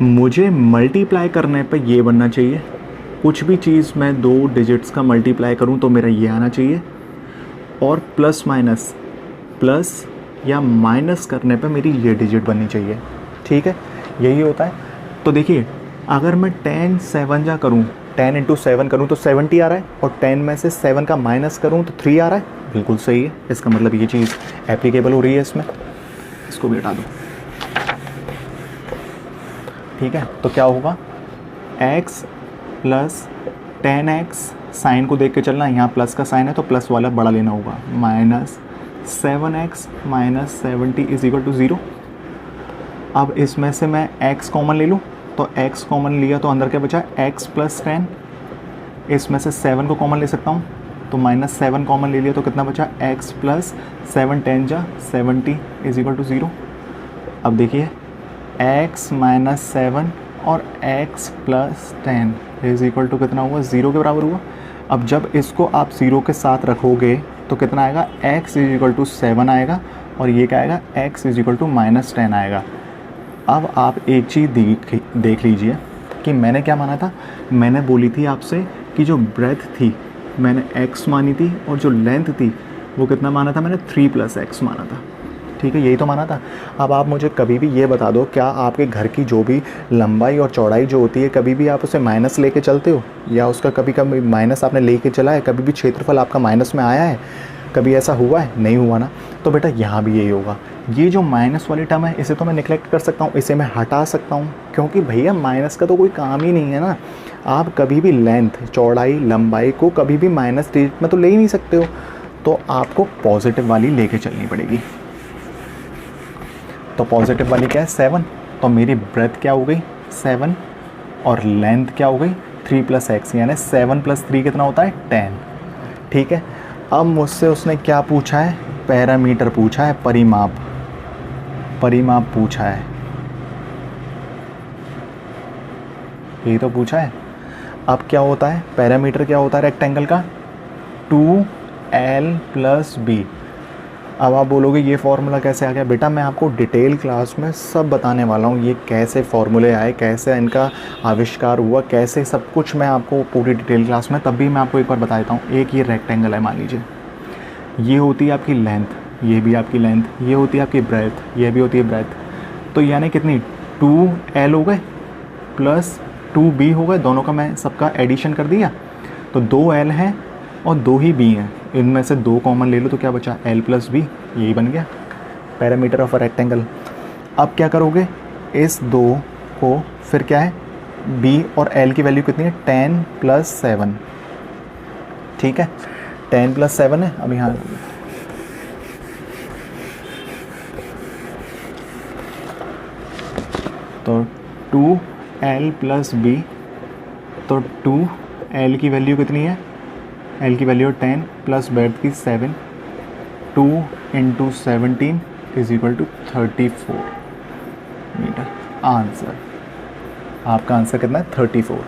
मुझे मल्टीप्लाई करने पे ये बनना चाहिए, कुछ भी चीज़ मैं 2 डिजिट्स का मल्टीप्लाई करूं तो मेरा ये आना चाहिए, और प्लस या माइनस करने पे मेरी ये डिजिट बननी चाहिए। ठीक है, यही होता है। तो देखिए अगर मैं 10 7 जा करूँ, 10 × 7 करूँ तो 70 आ रहा है, और 10 में से 7 का माइनस करूँ तो 3 आ रहा है, बिल्कुल सही है। इसका मतलब ये चीज़ एप्लीकेबल हो रही है इसमें, इसको भी हटा दो। ठीक है, तो क्या होगा, x प्लस 10x, साइन को देख के चलना, यहाँ प्लस का साइन है तो प्लस वाला बड़ा लेना होगा, minus 7x minus 70 is equal to 0। अब इसमें से मैं x कॉमन ले लूँ, तो x कॉमन लिया तो अंदर क्या बचा, x प्लस 10। इसमें से 7 को कॉमन ले सकता हूँ, तो माइनस 7 कॉमन ले लिया तो कितना बचा, x प्लस 7 10 जा 70 इज इक्वल टू 0। अब देखिए x माइनस 7 और x plus 10 is equal to कितना हुआ, 0 के बराबर हुआ। अब जब इसको आप 0 के साथ रखोगे तो कितना आएगा, x इज इक्वल टू 7 आएगा और ये क्या आएगा, x is equal to minus 10 आएगा। अब आप एक चीज़ देख लीजिए कि मैंने क्या माना था, मैंने बोली थी आपसे कि जो ब्रेथ थी मैंने x मानी थी और जो लेंथ थी वो कितना माना था, मैंने 3 प्लस x माना था। ठीक है, यही तो माना था। अब आप मुझे कभी भी ये बता दो, क्या आपके घर की जो भी लंबाई और चौड़ाई जो होती है, कभी भी आप उसे माइनस लेके चलते हो, या उसका कभी कभी माइनस आपने लेके चला है, कभी भी क्षेत्रफल आपका माइनस में आया है, कभी ऐसा हुआ है, नहीं हुआ ना। तो बेटा यहाँ भी यही होगा। ये जो माइनस वाली टर्म है इसे तो मैं निगलेक्ट कर सकता हूँ, इसे मैं हटा सकता हूँ, क्योंकि भैया माइनस का तो कोई काम ही नहीं है ना। आप कभी भी लेंथ, चौड़ाई, लंबाई को कभी भी माइनस डिजिट में तो ले ही नहीं सकते हो, तो आपको पॉजिटिव वाली लेके चलनी पड़ेगी। तो पॉजिटिव वाली क्या है, 7, तो मेरी ब्रेथ क्या हो गई 7 और लेंथ क्या हो गई 3 प्लस एक्स, यानी 7 प्लस 3 कितना होता है 10। ठीक है, अब मुझसे उसने क्या पूछा है, पैरामीटर पूछा है, परिमाप पूछा है, यही तो पूछा है। अब क्या होता है, पैरामीटर क्या होता है रेक्टेंगल का, 2l प्लस बी। अब आप बोलोगे ये फार्मूला कैसे आ गया, बेटा मैं आपको डिटेल क्लास में सब बताने वाला हूँ, ये कैसे फार्मूले आए, कैसे इनका आविष्कार हुआ, कैसे सब कुछ मैं आपको पूरी डिटेल क्लास में, तब भी मैं आपको एक बार बता देता हूँ। एक ये रेक्टेंगल है, मान लीजिए ये होती है आपकी लेंथ, ये भी आपकी लेंथ, ये होती है आपकी ब्रेथ, ये भी होती है ब्रेथ। तो यानी कितनी 2l हो गए प्लस 2b हो गए, दोनों का मैं सबका एडिशन कर दिया, तो 2l है और 2 ही b हैं, इनमें से 2 कॉमन ले लो तो क्या बचा, l प्लस b, यही बन गया पैरामीटर ऑफ अ रेक्टेंगल। अब क्या करोगे, इस 2 को फिर क्या है, b और l की वैल्यू कितनी है 10 प्लस 7। ठीक है, 10 प्लस 7 है। अब यहाँ तो 2l प्लस b, तो 2l की वैल्यू कितनी है, l की वैल्यू 10 प्लस ब्रेथ की 7, 2 into 17 is equal to 34 metre. Answer, आपका आंसर कितना है 34।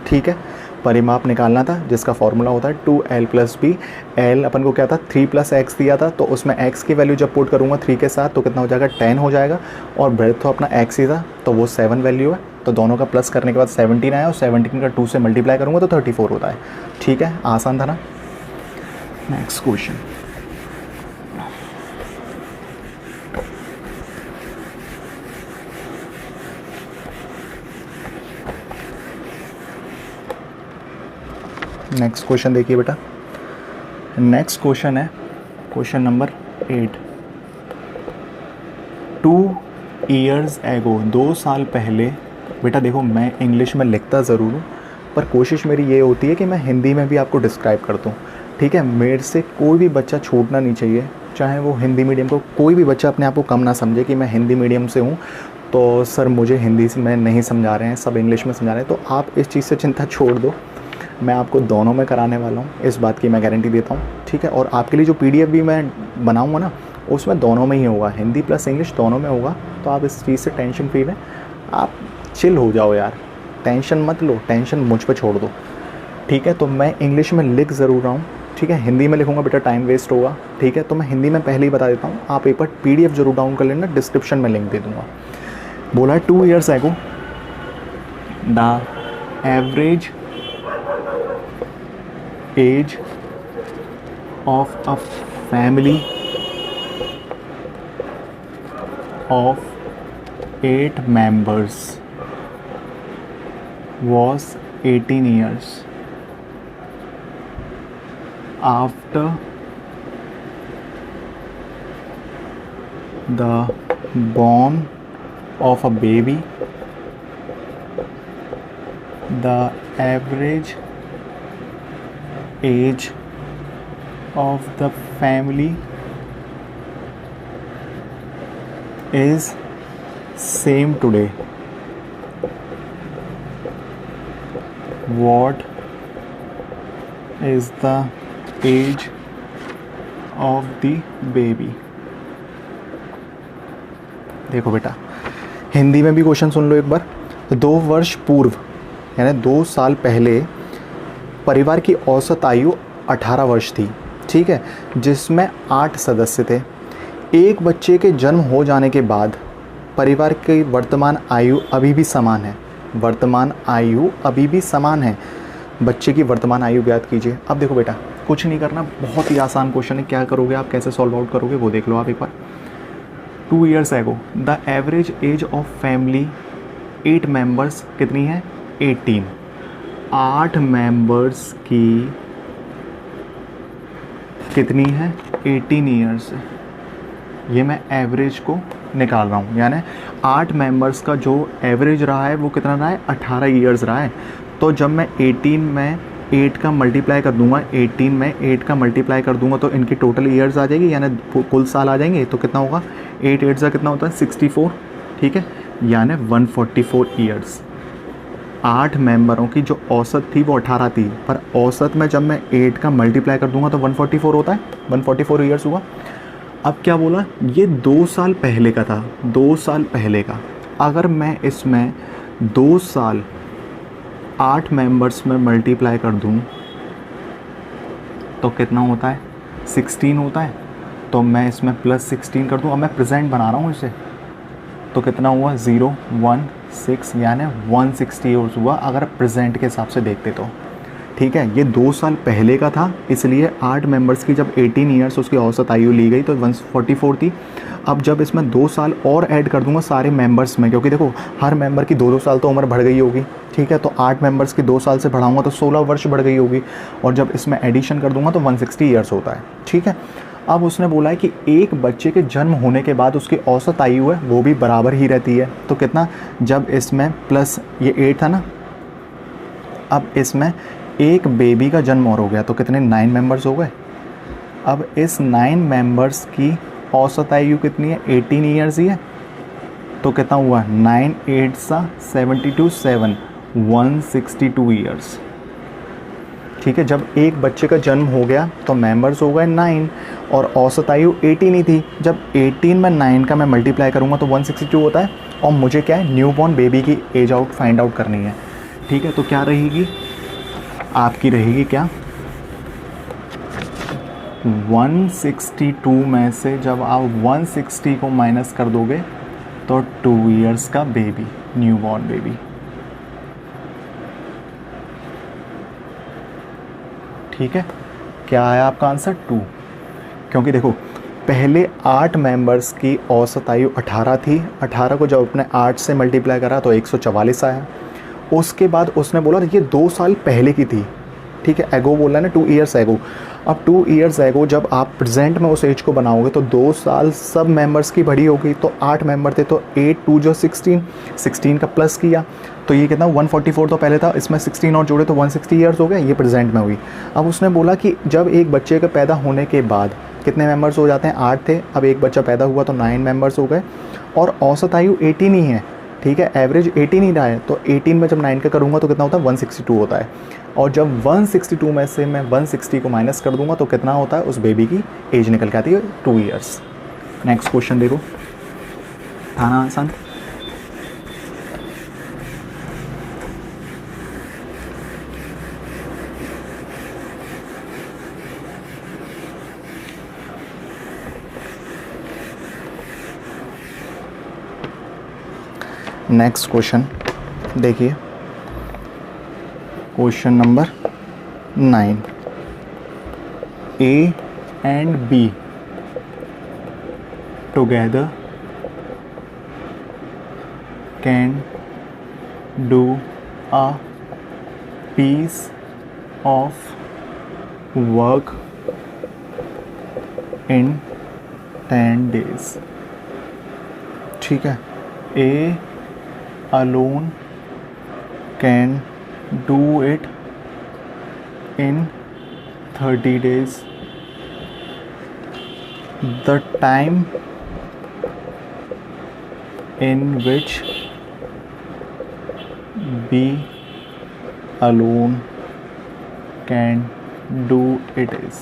ठीक है, परिमाप निकालना था जिसका फॉर्मूला होता है 2l प्लस बी। l अपन को क्या था 3 प्लस एक्स दिया था, तो उसमें x की वैल्यू जब पुट करूँगा 3 के साथ तो कितना हो जाएगा 10 हो जाएगा, और ब्रेथ तो अपना x ही था तो वो 7 वैल्यू है, तो दोनों का प्लस करने के बाद 17 आया और 17 का 2 से मल्टीप्लाई करूँगा तो 34 होता है। ठीक है, आसान था ना। नेक्स्ट क्वेश्चन, नेक्स्ट क्वेश्चन देखिए बेटा, नेक्स्ट क्वेश्चन है क्वेश्चन नंबर 8। 2 years ago, 2 साल पहले। बेटा देखो मैं इंग्लिश में लिखता ज़रूर हूँ, पर कोशिश मेरी ये होती है कि मैं हिंदी में भी आपको डिस्क्राइब कर दूँ। ठीक है, मेरे से कोई भी बच्चा छूटना नहीं चाहिए, चाहे वो हिंदी मीडियम को, कोई भी बच्चा अपने आप को कम ना समझे कि मैं हिंदी मीडियम से हूँ तो सर मुझे हिंदी से में नहीं समझा रहे हैं, सब इंग्लिश में समझा रहे हैं। तो आप इस चीज़ से चिंता छोड़ दो, मैं आपको दोनों में कराने वाला हूँ, इस बात की मैं गारंटी देता हूँ। ठीक है, और आपके लिए जो PDF भी मैं बनाऊँगा ना उसमें दोनों में ही होगा, हिंदी प्लस इंग्लिश दोनों में होगा। तो आप इस चीज़ से टेंशन फ्री रहें, आप चिल हो जाओ यार, टेंशन मत लो, टेंशन मुझ पे छोड़ दो। ठीक है, तो मैं इंग्लिश में लिख ज़रूर रहा हूँ, ठीक है, हिंदी में लिखूँगा बेटा टाइम वेस्ट होगा। ठीक है, तो मैं हिंदी में पहले ही बता देता हूँ, आप एक बार PDF ज़रूर डाउन कर लेना, डिस्क्रिप्शन में लिंक दे दूँगा। बोला है 2 years ago the average age of a family of 8 members was 18 years. After the born of a baby, the average age of the family is same today. What is the age of the baby? देखो बेटा, हिंदी में भी question सुन लो एक बार। 2 वर्ष पूर्व यानी 2 साल पहले परिवार की औसत आयु 18 वर्ष थी, ठीक है, जिसमें 8 सदस्य थे। एक बच्चे के जन्म हो जाने के बाद परिवार की वर्तमान आयु अभी भी समान है। वर्तमान आयु अभी भी समान है। बच्चे की वर्तमान आयु ज्ञात कीजिए। अब देखो बेटा, कुछ नहीं करना, बहुत ही आसान क्वेश्चन है। क्या करोगे आप, कैसे सॉल्व आउट करोगे वो देख लो आप एक बार। 2 years ago the average age of family 8 members कितनी है? 18। 8 मेंबर्स की कितनी है? 18 ईयर्स। ये मैं एवरेज को निकाल रहा हूँ, यानी 8 मेंबर्स का जो एवरेज रहा है वो कितना रहा है? 18 ईयर्स रहा है। तो जब मैं 18 में 8 का मल्टीप्लाई कर दूंगा, 18 में 8 का मल्टीप्लाई कर दूंगा तो इनकी टोटल ईयर्स आ जाएगी, यानी कुल साल आ जाएंगे। तो कितना होगा? 8 8 का कितना होता है? 64, ठीक है, यानी 144 ईयर्स। 8 मेंबरों की जो औसत थी वो 18 थी, पर औसत में जब मैं 8 का मल्टीप्लाई कर दूंगा तो 144 होता है, 144 ईयर्स हुआ। अब क्या बोला? ये 2 साल पहले का था, 2 साल पहले का। अगर मैं इसमें 2 साल 8 मेंबर्स में मल्टीप्लाई कर दूं तो कितना होता है? 16 होता है। तो मैं इसमें +16 कर दूं। अब मैं प्रेजेंट बना रहा हूँ इसे, तो कितना हुआ? 0 1 6, यानी 160 ईयर्स हुआ अगर प्रेजेंट के हिसाब से देखते तो, ठीक है। ये 2 साल पहले का था, इसलिए 8 मेंबर्स की जब 18 ईयर्स उसकी औसत आयु ली गई तो 144 थी। अब जब इसमें 2 साल और ऐड कर दूंगा सारे मेंबर्स में, क्योंकि देखो हर मेंबर की 2-2 साल तो उम्र बढ़ गई होगी, ठीक है। तो 8 मेंबर्स की 2 साल से बढ़ाऊंगा तो 16 वर्ष बढ़ गई होगी, और जब इसमें एडिशन कर दूंगा तो 160 ईयर्स होता है, ठीक है। अब उसने बोला है कि एक बच्चे के जन्म होने के बाद उसकी औसत आयु है वो भी बराबर ही रहती है। तो कितना? जब इसमें प्लस ये 8 था ना, अब इसमें एक बेबी का जन्म और हो गया तो कितने? 9 मेंबर्स हो गए। अब इस 9 मेंबर्स की औसत आयु कितनी है? 18 ईयर्स ही है। तो कितना हुआ? 9 8 72 7 162 ईयर्स, ठीक है। जब एक बच्चे का जन्म हो गया तो मेंबर्स हो गए 9 और औसत आयु 18 ही थी। जब 18 में 9 का मैं मल्टीप्लाई करूँगा तो 162 होता है, और मुझे क्या है? न्यूबॉर्न बेबी की एज फाइंड आउट करनी है, ठीक है। तो क्या रहेगी आपकी? रहेगी क्या? 162 में से जब आप 160 को माइनस कर दोगे तो 2 ईयर्स का बेबी, न्यूबॉर्न बेबी, ठीक है। क्या है आपका आंसर? 2। क्योंकि देखो पहले 8 मेंबर्स की औसत आयु 18 थी, 18 को जब अपने 8 से मल्टीप्लाई करा तो 144 आया। उसके बाद उसने बोला ये 2 साल पहले की थी, ठीक है। एगो बोला ना, 2 ईयर्स एगो। अब 2 ईयर्स एगो जब आप प्रेजेंट में उस एज को बनाओगे तो 2 साल सब मेंबर्स की बढ़ी होगी। तो 8 मेंबर थे तो 8 2 जो 16 का प्लस किया तो ये कितना? 144 तो पहले था, इसमें 16 और जोड़े तो 160 ईयर्स हो गए, ये प्रेजेंट में हुई। अब उसने बोला कि जब एक बच्चे के पैदा होने के बाद कितने मेंबर्स हो जाते हैं? 8 थे, अब एक बच्चा पैदा हुआ तो 9 मेंबर्स हो गए, और औसत आयु 18 ही है, ठीक है। एवरेज 18 ही रहा है, तो 18 में जब 9 का करूँगा तो कितना होता है? 162 होता है। और जब 162 में से मैं 160 को माइनस कर दूंगा तो कितना होता है? उस बेबी की एज निकल के आती है 2 ईयर्स। नेक्स्ट क्वेश्चन देखो, था ना आसान? नेक्स्ट क्वेश्चन देखिए, question number 9। A and B together can do a piece of work in 10 days, ठीक है। A alone can do it in 30 days. The time in which B alone can do it is।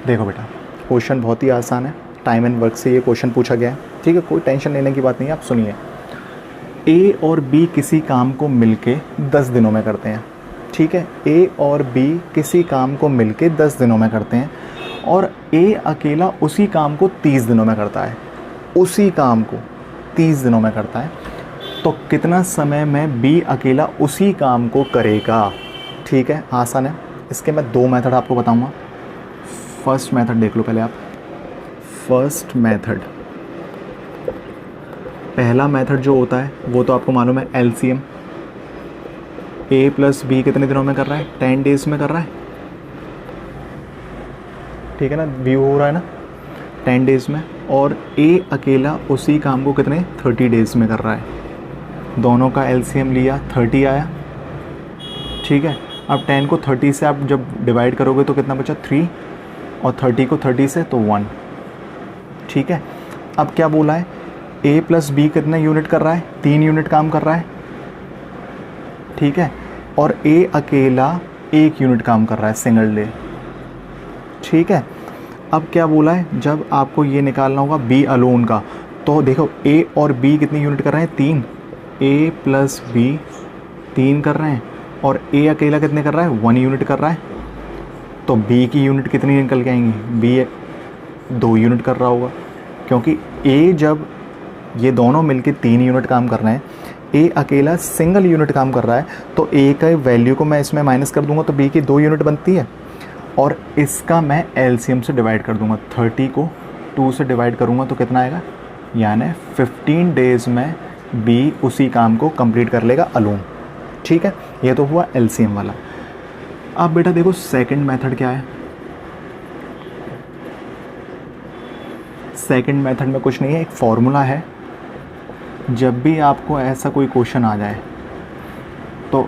देखो बेटा, question बहुत ही आसान है, time and work से ये question पूछा गया है, ठीक है, कोई टेंशन लेने की बात नहीं है। आप सुनिए, ए और बी किसी काम को मिलके 10 दिनों में करते हैं, ठीक है, ए और बी किसी काम को मिलके 10 दिनों में करते हैं और ए अकेला उसी काम को 30 दिनों में करता है, उसी काम को 30 दिनों में करता है, तो कितना समय में बी अकेला उसी काम को करेगा। ठीक है, आसान है। इसके मैं 2 मेथड आपको बताऊंगा। फर्स्ट मेथड देख लो पहले आप। फर्स्ट मेथड, पहला मेथड जो होता है वो तो आपको मालूम है, एलसीएम। ए प्लस बी कितने दिनों में कर रहा है? 10 डेज में कर रहा है, ठीक है ना, व्यू हो रहा है ना 10 डेज में, और ए अकेला उसी काम को कितने 30 डेज में कर रहा है। दोनों का एलसीएम लिया, 30 आया, ठीक है। अब 10 को 30 से आप जब डिवाइड करोगे तो कितना बचा? 3, और 30 को 30 से तो 1, ठीक है। अब क्या बोला है? ए प्लस बी कितने यूनिट कर रहा है? 3 यूनिट काम कर रहा है, ठीक है, और ए अकेला 1 यूनिट काम कर रहा है सिंगल डे, ठीक है। अब क्या बोला है? जब आपको ये निकालना होगा बी अलोन का, तो देखो ए और बी कितनी यूनिट कर रहे हैं? 3। ए प्लस बी 3 कर रहे हैं और ए अकेला कितने कर रहा है? 1 यूनिट कर रहा है, तो बी की यूनिट कितनी निकल के आएंगी? बी 2 यूनिट कर रहा होगा, क्योंकि ए जब ये दोनों मिलके 3 यूनिट काम कर रहे हैं, ए अकेला सिंगल यूनिट काम कर रहा है, तो ए का वैल्यू को मैं इसमें माइनस कर दूंगा तो बी की 2 यूनिट बनती है, और इसका मैं एलसीएम से डिवाइड कर दूंगा। 30 को 2 से डिवाइड करूंगा तो कितना आएगा? यानी 15 डेज़ में बी उसी काम को कंप्लीट कर लेगा अलोन, ठीक है। ये तो हुआ एलसीएम वाला। अब बेटा देखो सेकंड मेथड क्या है। सेकंड मेथड में कुछ नहीं है, एक फॉर्मूला है। जब भी आपको ऐसा कोई क्वेश्चन आ जाए तो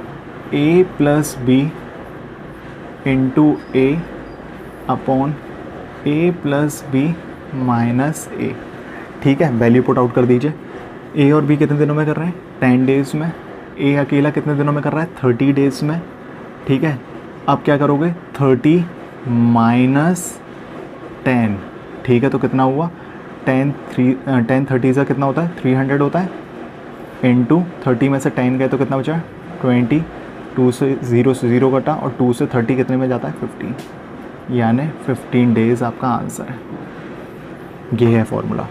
ए प्लस बी इंटू ए अपॉन ए प्लस बी माइनस ए, ठीक है, वैल्यू पुट आउट कर दीजिए। ए और बी कितने दिनों में कर रहे हैं? 10 डेज़ में। ए अकेला कितने दिनों में कर रहा है? 30 डेज़ में, ठीक है। अब क्या करोगे? 30 माइनस 10, ठीक है, तो कितना हुआ? 10 30 का कितना होता है? 300 होता है, इंटू 30 में से 10 गए तो कितना बचा? 20, 2 से 0 कटा, और 2 से 30 कितने में जाता है? 15, यानी 15 डेज़ आपका आंसर है। ये है फॉर्मूला,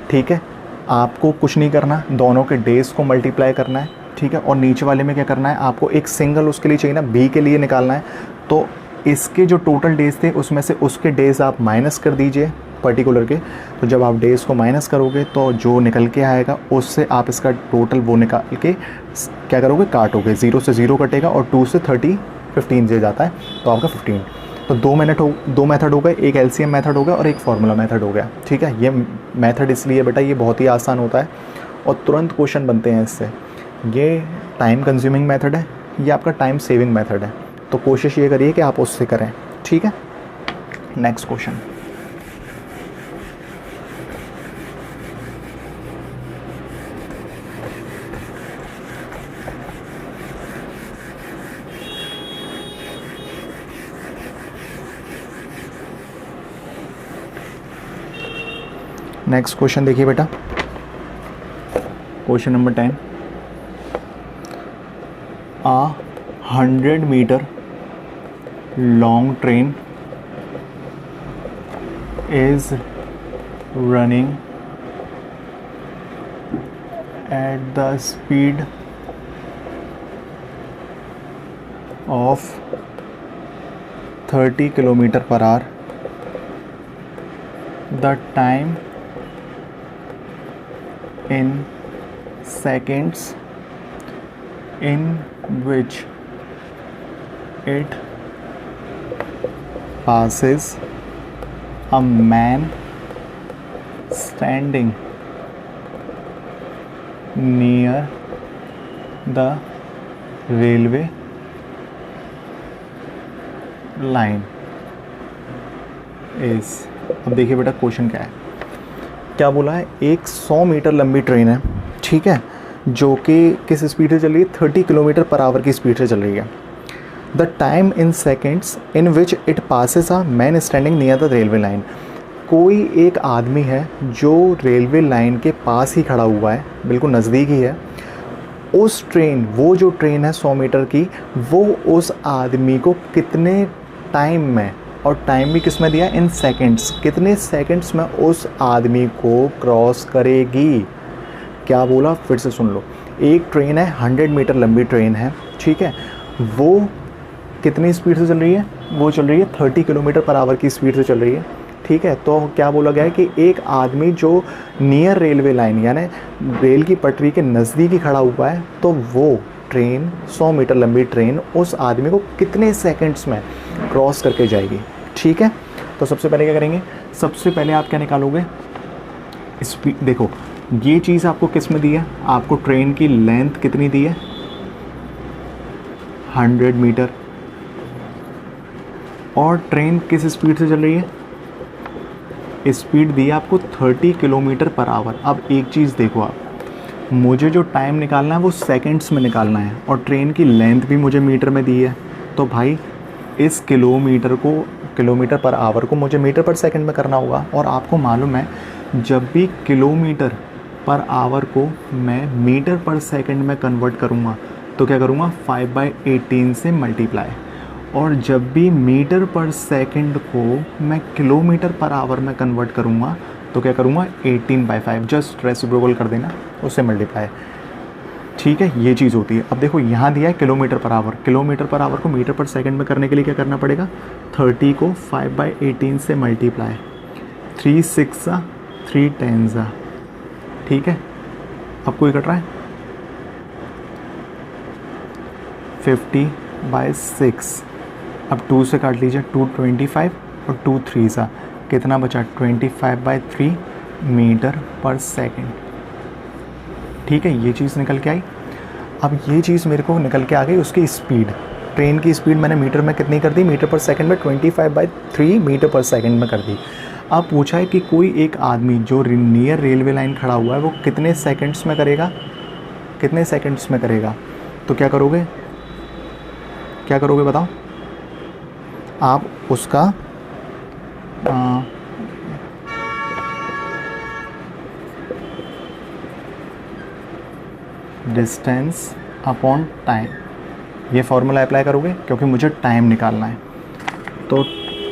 ठीक है। आपको कुछ नहीं करना, दोनों के डेज़ को मल्टीप्लाई करना है, ठीक है, और नीचे वाले में क्या करना है? आपको एक सिंगल उसके लिए चाहिए ना, बी के लिए निकालना है, तो इसके जो टोटल डेज़ थे उसमें से उसके डेज़ आप माइनस कर दीजिए पर्टिकुलर के। तो जब आप डेज़ को माइनस करोगे तो जो निकल के आएगा उससे आप इसका टोटल वो निकाल के क्या करोगे? काटोगे, 0 से 0 कटेगा, और 2 से 30 15 से जाता है, तो आपका 15। तो 2 मेथड हो गए, एक एलसीएम मेथड हो गया और एक फार्मूला मेथड हो गया, ठीक है। ये मेथड इसलिए बेटा ये बहुत ही आसान होता है और तुरंत क्वेश्चन बनते हैं इससे। ये टाइम कंज्यूमिंग मेथड है, ये आपका टाइम सेविंग मेथड है, तो कोशिश ये करिए कि आप उससे करें, ठीक है। नेक्स्ट क्वेश्चन, नेक्स्ट क्वेश्चन देखिए बेटा, question number 10। A 100 meter long train is running at the speed of 30 kilometer per hour. The time in seconds in which it passes a man standing near the railway line इस, अब देखिए बेटा question क्या है, क्या बोला है, एक 100 मीटर लंबी ट्रेन है, ठीक है, जो कि किस स्पीड से चल रही है, 30 किलोमीटर पर आवर की स्पीड से चल रही है। The time in seconds in which it passes a man standing near the railway line. कोई एक आदमी है जो रेलवे लाइन के पास ही खड़ा हुआ है, बिल्कुल नज़दीक ही है, उस ट्रेन, वो जो ट्रेन है 100 मीटर की, वो उस आदमी को कितने टाइम में, और टाइम भी किस में दिया, इन सेकंड्स, कितने सेकंड्स में उस आदमी को क्रॉस करेगी। क्या बोला, फिर से सुन लो। एक ट्रेन है, 100 मीटर लंबी ट्रेन है, ठीक है, वो कितनी स्पीड से चल रही है, वो चल रही है 30 किलोमीटर पर आवर की स्पीड से चल रही है, ठीक है। तो क्या बोला गया है कि एक आदमी जो नियर रेलवे लाइन यानी रेल की पटरी के नज़दीक ही खड़ा हुआ है, तो वो ट्रेन 100 मीटर लंबी ट्रेन उस आदमी को कितने सेकंड्स में क्रॉस करके जाएगी, ठीक है। तो सबसे पहले क्या करेंगे, सबसे पहले आप क्या निकालोगे, स्पीड। देखो ये चीज़ आपको किस में दी है, आपको ट्रेन की लेंथ कितनी दी है, 100 मीटर, और ट्रेन किस स्पीड से चल रही है, स्पीड दी है आपको 30 किलोमीटर पर आवर। अब एक चीज़ देखो आप, मुझे जो टाइम निकालना है वो सेकंड्स में निकालना है, और ट्रेन की लेंथ भी मुझे मीटर में दी है, तो भाई इस किलोमीटर पर आवर को मुझे मीटर पर सेकंड में करना होगा। और आपको मालूम है जब भी किलोमीटर पर आवर को मैं मीटर पर सेकंड में कन्वर्ट करूँगा तो क्या करूँगा, 5/18 से मल्टीप्लाई, और जब भी मीटर पर सेकंड को मैं किलोमीटर पर आवर में कन्वर्ट करूँगा तो क्या करूँगा, 18/5, जस्ट रेसिप्रोकल कर देना, उससे मल्टीप्लाई, ठीक है, ये चीज़ होती है। अब देखो यहाँ दिया है kilometre per hour, kilometre per hour को मीटर पर सेकंड में करने के लिए क्या करना पड़ेगा, 30 को 5/18 से मल्टीप्लाई, 3 6 3 10, ठीक है। अब कोई कट रहा है, 50/6, अब 2 से काट लीजिए, 2 25 और 2 3 कितना बचा, 25/3 मीटर पर सेकंड, ठीक है, ये चीज़ निकल के आई। अब ये चीज़ मेरे को निकल के आ गई उसकी स्पीड, ट्रेन की स्पीड मैंने मीटर में कितनी कर दी, मीटर पर सेकंड में 25/3 मीटर पर सेकंड में कर दी। अब पूछा है कि कोई एक आदमी जो नियर रेलवे लाइन खड़ा हुआ है वो कितने सेकंड्स में करेगा, कितने सेकंड्स में करेगा, तो क्या करोगे, क्या करोगे बताओ आप, उसका डिस्टेंस अपॉन टाइम, ये फॉर्मूला अप्लाई करोगे क्योंकि मुझे टाइम निकालना है। तो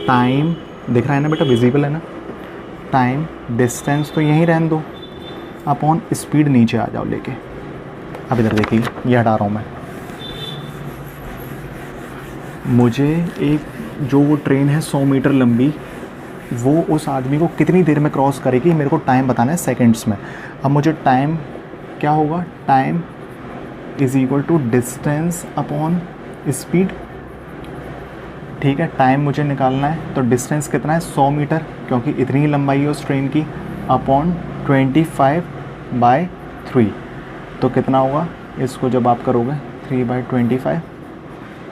टाइम दिख रहा है ना बेटा, विजिबल है ना, टाइम, डिस्टेंस तो यहीं रहने दो, अपॉन स्पीड नीचे आ जाओ लेके। अब इधर देखिए, ये हटा रहा हूँ मैं, मुझे एक जो वो ट्रेन है 100 मीटर लंबी, वो उस आदमी को कितनी देर में क्रॉस करेगी, मेरे को टाइम बताना है सेकंड्स में। अब मुझे टाइम क्या होगा, time is equal to distance upon speed, ठीक है। टाइम मुझे निकालना है तो डिस्टेंस कितना है, 100 मीटर, क्योंकि इतनी ही लंबाई है उस ट्रेन की, अपॉन 25/3, तो कितना होगा, इसको जब आप करोगे 3/25,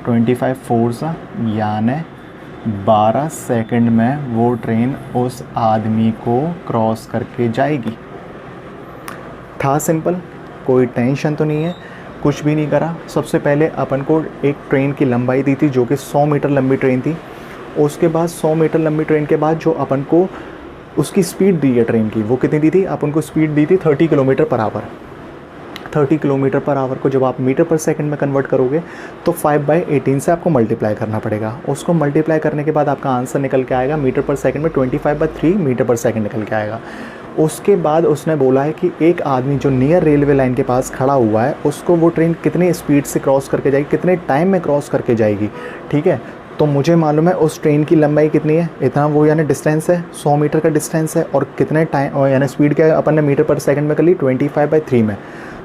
25 4 यानी 12 सेकंड में वो ट्रेन उस आदमी को क्रॉस करके जाएगी। था सिंपल, कोई टेंशन तो नहीं है, कुछ भी नहीं करा। सबसे पहले अपन को एक ट्रेन की लंबाई दी थी जो कि 100 मीटर लंबी ट्रेन थी, उसके बाद 100 मीटर लंबी ट्रेन के बाद जो अपन को उसकी स्पीड दी है ट्रेन की, वो कितनी दी थी, अपन को स्पीड दी थी 30 kilometre per hour. 30 kilometre per hour को जब आप मीटर पर सेकंड में कन्वर्ट करोगे तो 5/18 से आपको मल्टीप्लाई करना पड़ेगा। उसको मल्टीप्लाई करने के बाद आपका आंसर निकल के आएगा मीटर पर सेकंड में 25/3 मीटर पर सेकंड निकल के आएगा। उसके बाद उसने बोला है कि एक आदमी जो नियर रेलवे लाइन के पास खड़ा हुआ है उसको वो ट्रेन कितने स्पीड से क्रॉस करके जाएगी, कितने टाइम में क्रॉस करके जाएगी, ठीक है। तो मुझे मालूम है उस ट्रेन की लंबाई कितनी है, इतना वो यानी डिस्टेंस है, 100 मीटर का डिस्टेंस है, और कितने टाइम यानी स्पीड क्या अपन ने मीटर पर सेकंड में कर ली 25/3 में।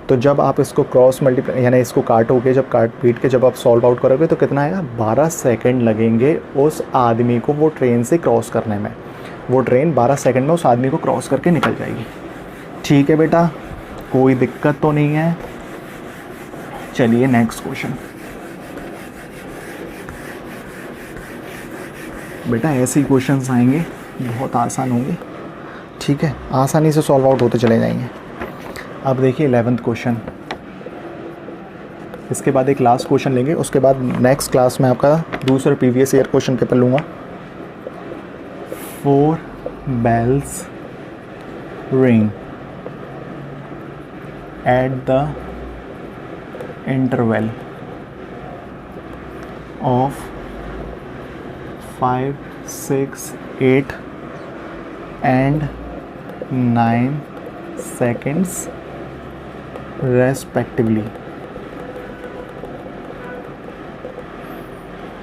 तो जब आप इसको क्रॉस मल्टीप्लाई यानी इसको काटोगे, जब काट पीट के जब आप सॉल्व आउट करोगे तो कितना आएगा, 12 सेकंड लगेंगे उस आदमी को वो ट्रेन से क्रॉस करने में। वो ट्रेन 12 सेकंड में उस आदमी को क्रॉस करके निकल जाएगी। ठीक है बेटा, कोई दिक्कत तो नहीं है। चलिए नेक्स्ट क्वेश्चन। बेटा ऐसे ही क्वेश्चंस आएंगे, बहुत आसान होंगे, ठीक है, आसानी से सॉल्व आउट होते चले जाएंगे। अब देखिए 11th क्वेश्चन, इसके बाद एक लास्ट क्वेश्चन लेंगे, उसके बाद नेक्स्ट क्लास में आपका दूसरा प्रीवियस ईयर क्वेश्चन पेपर लूँगा। 4 bells ring at the interval of 5, 6, 8 and 9 seconds respectively.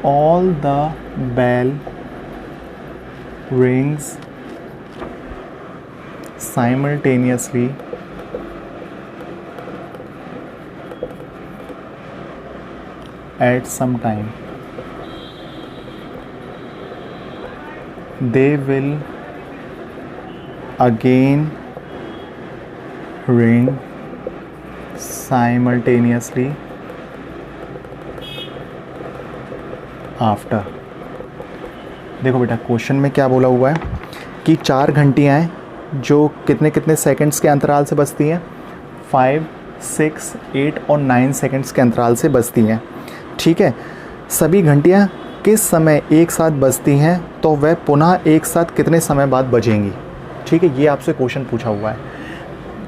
All the bell rings simultaneously at some time. They will again ring simultaneously after. देखो बेटा question में क्या बोला हुआ है कि 4 घंटियाँ हैं जो कितने कितने सेकंड्स के अंतराल से बजती हैं, 5, 6, 8 और 9 सेकंड्स के अंतराल से बजती हैं, ठीक है। सभी घंटियाँ किस समय एक साथ बजती हैं तो वह पुनः एक साथ कितने समय बाद बजेंगी, ठीक है। ये आपसे क्वेश्चन पूछा हुआ है।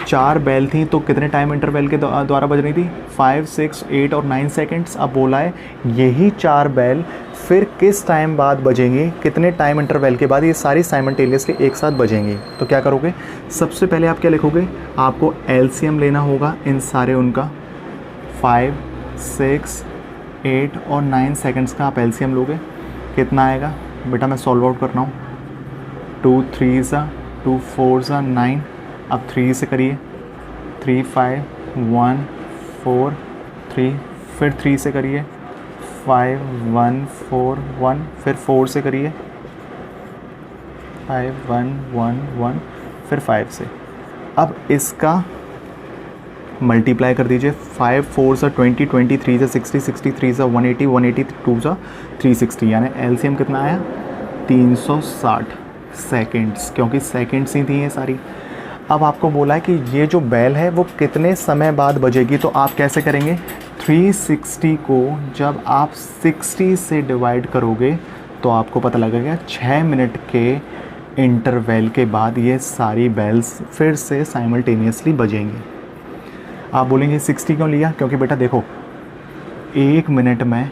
4 बैल थी तो कितने टाइम इंटरवल के द्वारा बज रही थी, 5, 6, 8 और 9 सेकंड्स। अब बोला है यही 4 बैल फिर किस टाइम बाद बजेंगी, कितने टाइम इंटरवल के बाद ये सारी साइमल्टेनियसली एक साथ बजेंगी। तो क्या करोगे, सबसे पहले आप क्या लिखोगे, आपको एलसीएम लेना होगा इन सारे उनका, 5, 6, 8 और 9 सेकंड्स का आप एलसीएम लोगे, कितना आएगा बेटा, मैं सॉल्व आउट कर रहा हूँ। 2 3 2 4 9, अब 3 से करिए, 3 5 1 4 3, फिर 3 से करिए, 5 1 4 1, फिर 4 से करिए, 5 1 1 1, फिर 5 से। अब इसका मल्टीप्लाई कर दीजिए, 5 4 सा 20, 23 सा 60, 63 सा 180, 182 सा 360, यानी एलसीएम कितना आया, 360 सेकेंड्स, क्योंकि सेकेंड्स ही थी ये सारी। अब आपको बोला है कि ये जो बेल है वो कितने समय बाद बजेगी, तो आप कैसे करेंगे, 360 को जब आप 60 से डिवाइड करोगे तो आपको पता लगेगा 6 मिनट के इंटरवल के बाद ये सारी बेल्स फिर से साइमल्टेनियसली बजेंगी। आप बोलेंगे 60 क्यों लिया, क्योंकि बेटा देखो 1 मिनट में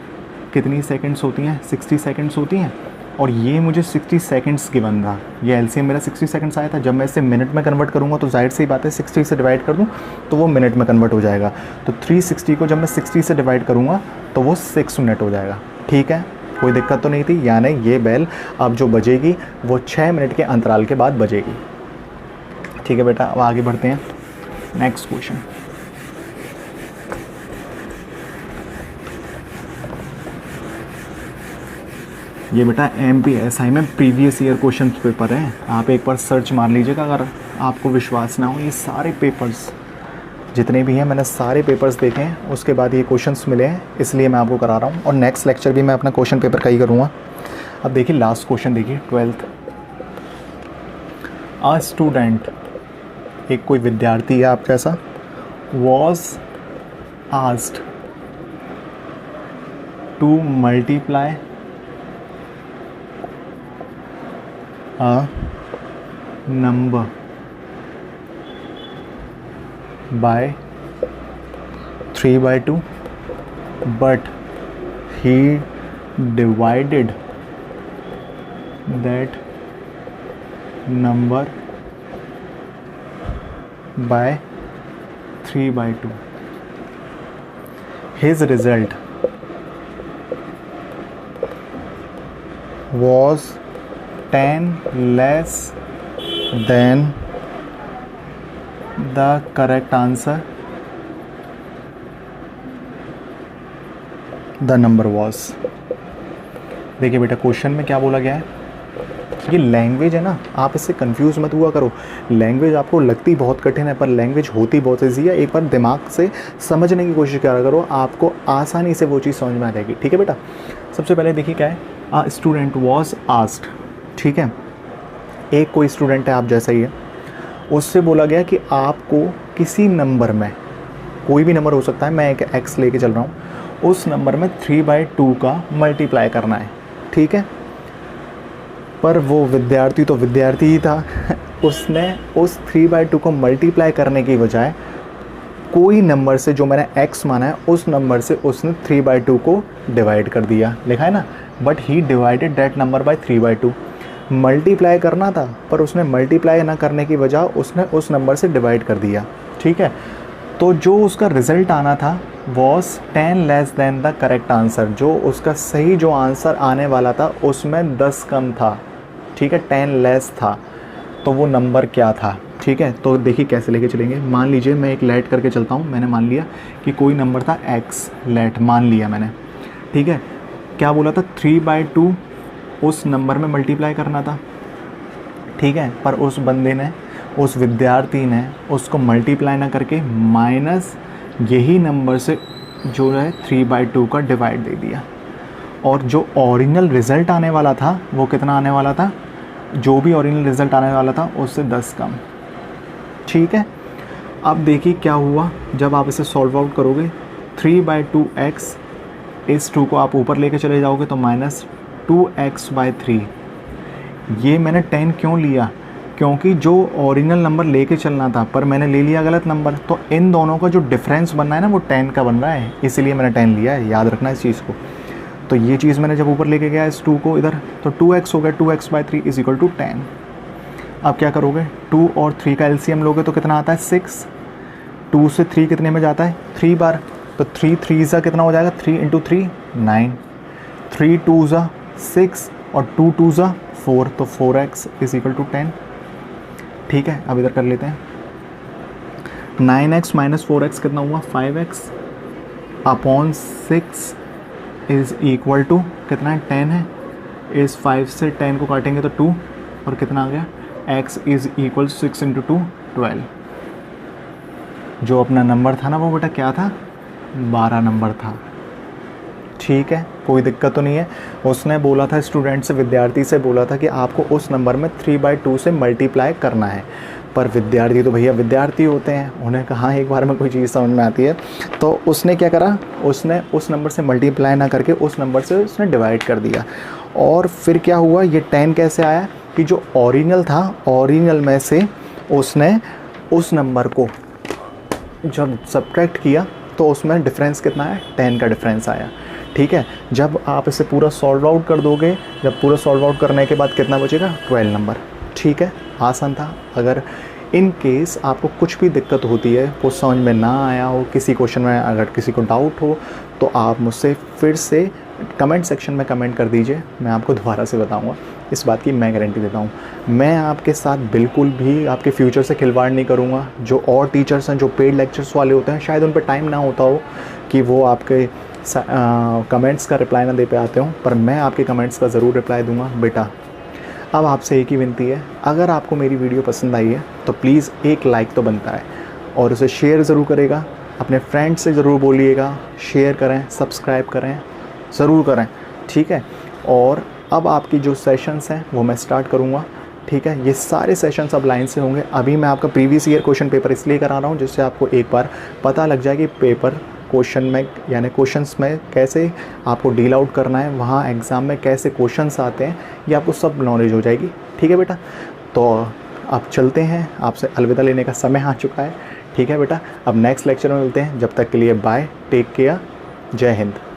कितनी सेकंड्स होती हैं, 60 सेकंड्स होती हैं, और ये मुझे 60 सेकंड्स गिवन था, ये एलसीएम मेरा 60 सेकंड्स आया था। जब मैं इसे मिनट में कन्वर्ट करूँगा तो जाहिर सी बात है 60 से डिवाइड कर दूँ तो वो मिनट में कन्वर्ट हो जाएगा। तो 360 को जब मैं 60 से डिवाइड करूँगा तो वो 6 मिनट हो जाएगा, ठीक है, कोई दिक्कत तो नहीं थी। यानी ये बेल अब जो बजेगी वो 6 मिनट के अंतराल के बाद बजेगी, ठीक है बेटा। अब आगे बढ़ते हैं, नेक्स्ट क्वेश्चन। ये बेटा MPSI में प्रीवियस ईयर क्वेश्चन पेपर है, आप एक बार सर्च मार लीजिएगा अगर आपको विश्वास ना हो। ये सारे पेपर्स जितने भी हैं मैंने सारे पेपर्स देखे हैं, उसके बाद ये क्वेश्चंस मिले हैं, इसलिए मैं आपको करा रहा हूँ, और नेक्स्ट लेक्चर भी मैं अपना क्वेश्चन पेपर का ही करूँगा। अब देखिए लास्ट क्वेश्चन, देखिए 12th। अ स्टूडेंट, एक कोई विद्यार्थी है आप जैसा, was asked to multiply a number by 3/2, but he divided that number by 3/2. His result was 10 less than the correct answer. The number was। देखिए बेटा क्वेश्चन में क्या बोला गया है, ये लैंग्वेज है ना, आप इससे कंफ्यूज मत हुआ करो। लैंग्वेज आपको लगती बहुत कठिन है पर लैंग्वेज होती बहुत ईजी है। एक बार दिमाग से समझने की कोशिश करा करो, आपको आसानी से वो चीज़ समझ में आ जाएगी, ठीक है बेटा। सबसे पहले देखिए क्या है, अ स्टूडेंट वॉज आस्क्ड, ठीक है, एक कोई स्टूडेंट है आप जैसा ही है, उससे बोला गया कि आपको किसी नंबर में, कोई भी नंबर हो सकता है, मैं एक x लेके चल रहा हूँ, उस नंबर में 3/2 का मल्टीप्लाई करना है, ठीक है। पर वो विद्यार्थी तो विद्यार्थी ही था उसने उस 3/2 को मल्टीप्लाई करने की बजाय कोई नंबर से, जो मैंने x माना है, उस नंबर से उसने 3/2 को डिवाइड कर दिया, लिखा है ना, but he divided that number by 3/2। Multiply करना था पर उसने मल्टीप्लाई ना करने की बजाय उसने उस नंबर से डिवाइड कर दिया, ठीक है। तो जो उसका रिज़ल्ट आना था was 10 less than the correct answer, जो उसका सही जो आंसर आने वाला था उसमें 10 कम था, ठीक है, 10 लेस था। तो वो नंबर क्या था, ठीक है। तो देखिए कैसे लेके चलेंगे। मान लीजिए मैं एक लेट करके चलता हूँ, मैंने मान लिया कि कोई नंबर था x, लेट मान लिया मैंने, ठीक है। क्या बोला था, 3/2 उस नंबर में मल्टीप्लाई करना था, ठीक है। पर उस बंदे ने, उस विद्यार्थी ने उसको मल्टीप्लाई ना करके माइनस यही नंबर से जो है 3/2 का डिवाइड दे दिया, और जो ओरिजिनल रिज़ल्ट आने वाला था वो कितना आने वाला था, जो भी ओरिजिनल रिज़ल्ट आने वाला था उससे 10 कम, ठीक है। अब देखिए क्या हुआ, जब आप इसे सॉल्व आउट करोगे 3/2x, इस 2 को आप ऊपर लेके चले जाओगे तो -2x/3। ये मैंने 10 क्यों लिया, क्योंकि जो ओरिजिनल नंबर लेके चलना था पर मैंने ले लिया गलत नंबर, तो इन दोनों का जो डिफरेंस बनना है ना वो 10 का बन रहा है, इसलिए मैंने 10 लिया है, याद रखना इस चीज़ को। तो ये चीज़ मैंने जब ऊपर लेके गया इस 2 को इधर, तो 2x हो गया, 2x/3 = 10। अब क्या करोगे, 2 और 3 का एलसीएम लोगे तो कितना आता है 6, 2 से 3 कितने में जाता है 3 बार, तो 3 3 कितना हो जाएगा, 3 × 3 9, 3 2 6 और 2 2 4, तो 4x = 10, ठीक है। अब इधर कर लेते हैं, 9x - 4x कितना हुआ 5x अपॉन 6 = कितना है 10 है, इस 5 से 10 को काटेंगे तो 2, और कितना आ गया x = 6 × 2 12। जो अपना नंबर था ना वो बेटा क्या था, 12 नंबर था, ठीक है। कोई दिक्कत तो नहीं है। उसने बोला था स्टूडेंट से, विद्यार्थी से बोला था कि आपको उस नंबर में 3/2 से मल्टीप्लाई करना है, पर विद्यार्थी तो भैया विद्यार्थी होते हैं, उन्हें कहाँ एक बार में कोई चीज़ समझ में आती है। तो उसने क्या करा, उसने उस नंबर से मल्टीप्लाई ना करके उस नंबर से उसने डिवाइड कर दिया, और फिर क्या हुआ, ये 10 कैसे आया कि जो ओरिजिनल था, ओरिजिनल में से उसने उस नंबर को जब सब्ट्रैक्ट किया तो उसमें डिफरेंस कितना है, 10 का डिफरेंस आया, ठीक है। जब आप इसे पूरा सॉल्व आउट कर दोगे, जब पूरा सॉल्व आउट करने के बाद कितना बचेगा 12 नंबर, ठीक है। आसान था। अगर इन केस आपको कुछ भी दिक्कत होती है, कुछ समझ में ना आया हो, किसी क्वेश्चन में अगर किसी को डाउट हो, तो आप मुझसे फिर से कमेंट सेक्शन में कमेंट कर दीजिए, मैं आपको दोबारा से बताऊंगा, इस बात की मैं गारंटी देता हूँ। मैं आपके साथ बिल्कुल भी आपके फ्यूचर से खिलवाड़ नहीं करूँगा। जो और टीचर्स हैं जो पेड लेक्चर्स वाले होते हैं, शायद उन पर टाइम ना होता हो कि वो आपके कमेंट्स का रिप्लाई ना दे पाते हों, पर मैं आपके कमेंट्स का ज़रूर रिप्लाई दूंगा बेटा। अब आपसे एक ही विनती है, अगर आपको मेरी वीडियो पसंद आई है तो प्लीज़ एक लाइक तो बनता है, और उसे शेयर ज़रूर करेगा, अपने फ्रेंड्स से ज़रूर बोलिएगा, शेयर करें, सब्सक्राइब करें, ज़रूर करें, ठीक है। और अब आपकी जो सेशंस हैं वो मैं स्टार्ट करूँगा, ठीक है। ये सारे सेशंस अब लाइन से होंगे। अभी मैं आपका प्रीवियस ईयर क्वेश्चन पेपर इसलिए करा रहा हूँ जिससे आपको एक बार पता लग जाए कि पेपर क्वेश्चन में, यानी क्वेश्चंस में कैसे आपको डील आउट करना है, वहाँ एग्ज़ाम में कैसे क्वेश्चंस आते हैं, ये आपको सब नॉलेज हो जाएगी, ठीक है बेटा। तो अब चलते हैं, आपसे अलविदा लेने का समय आ चुका है, ठीक है बेटा। अब नेक्स्ट लेक्चर में मिलते हैं, जब तक के लिए बाय, टेक केयर, जय हिंद।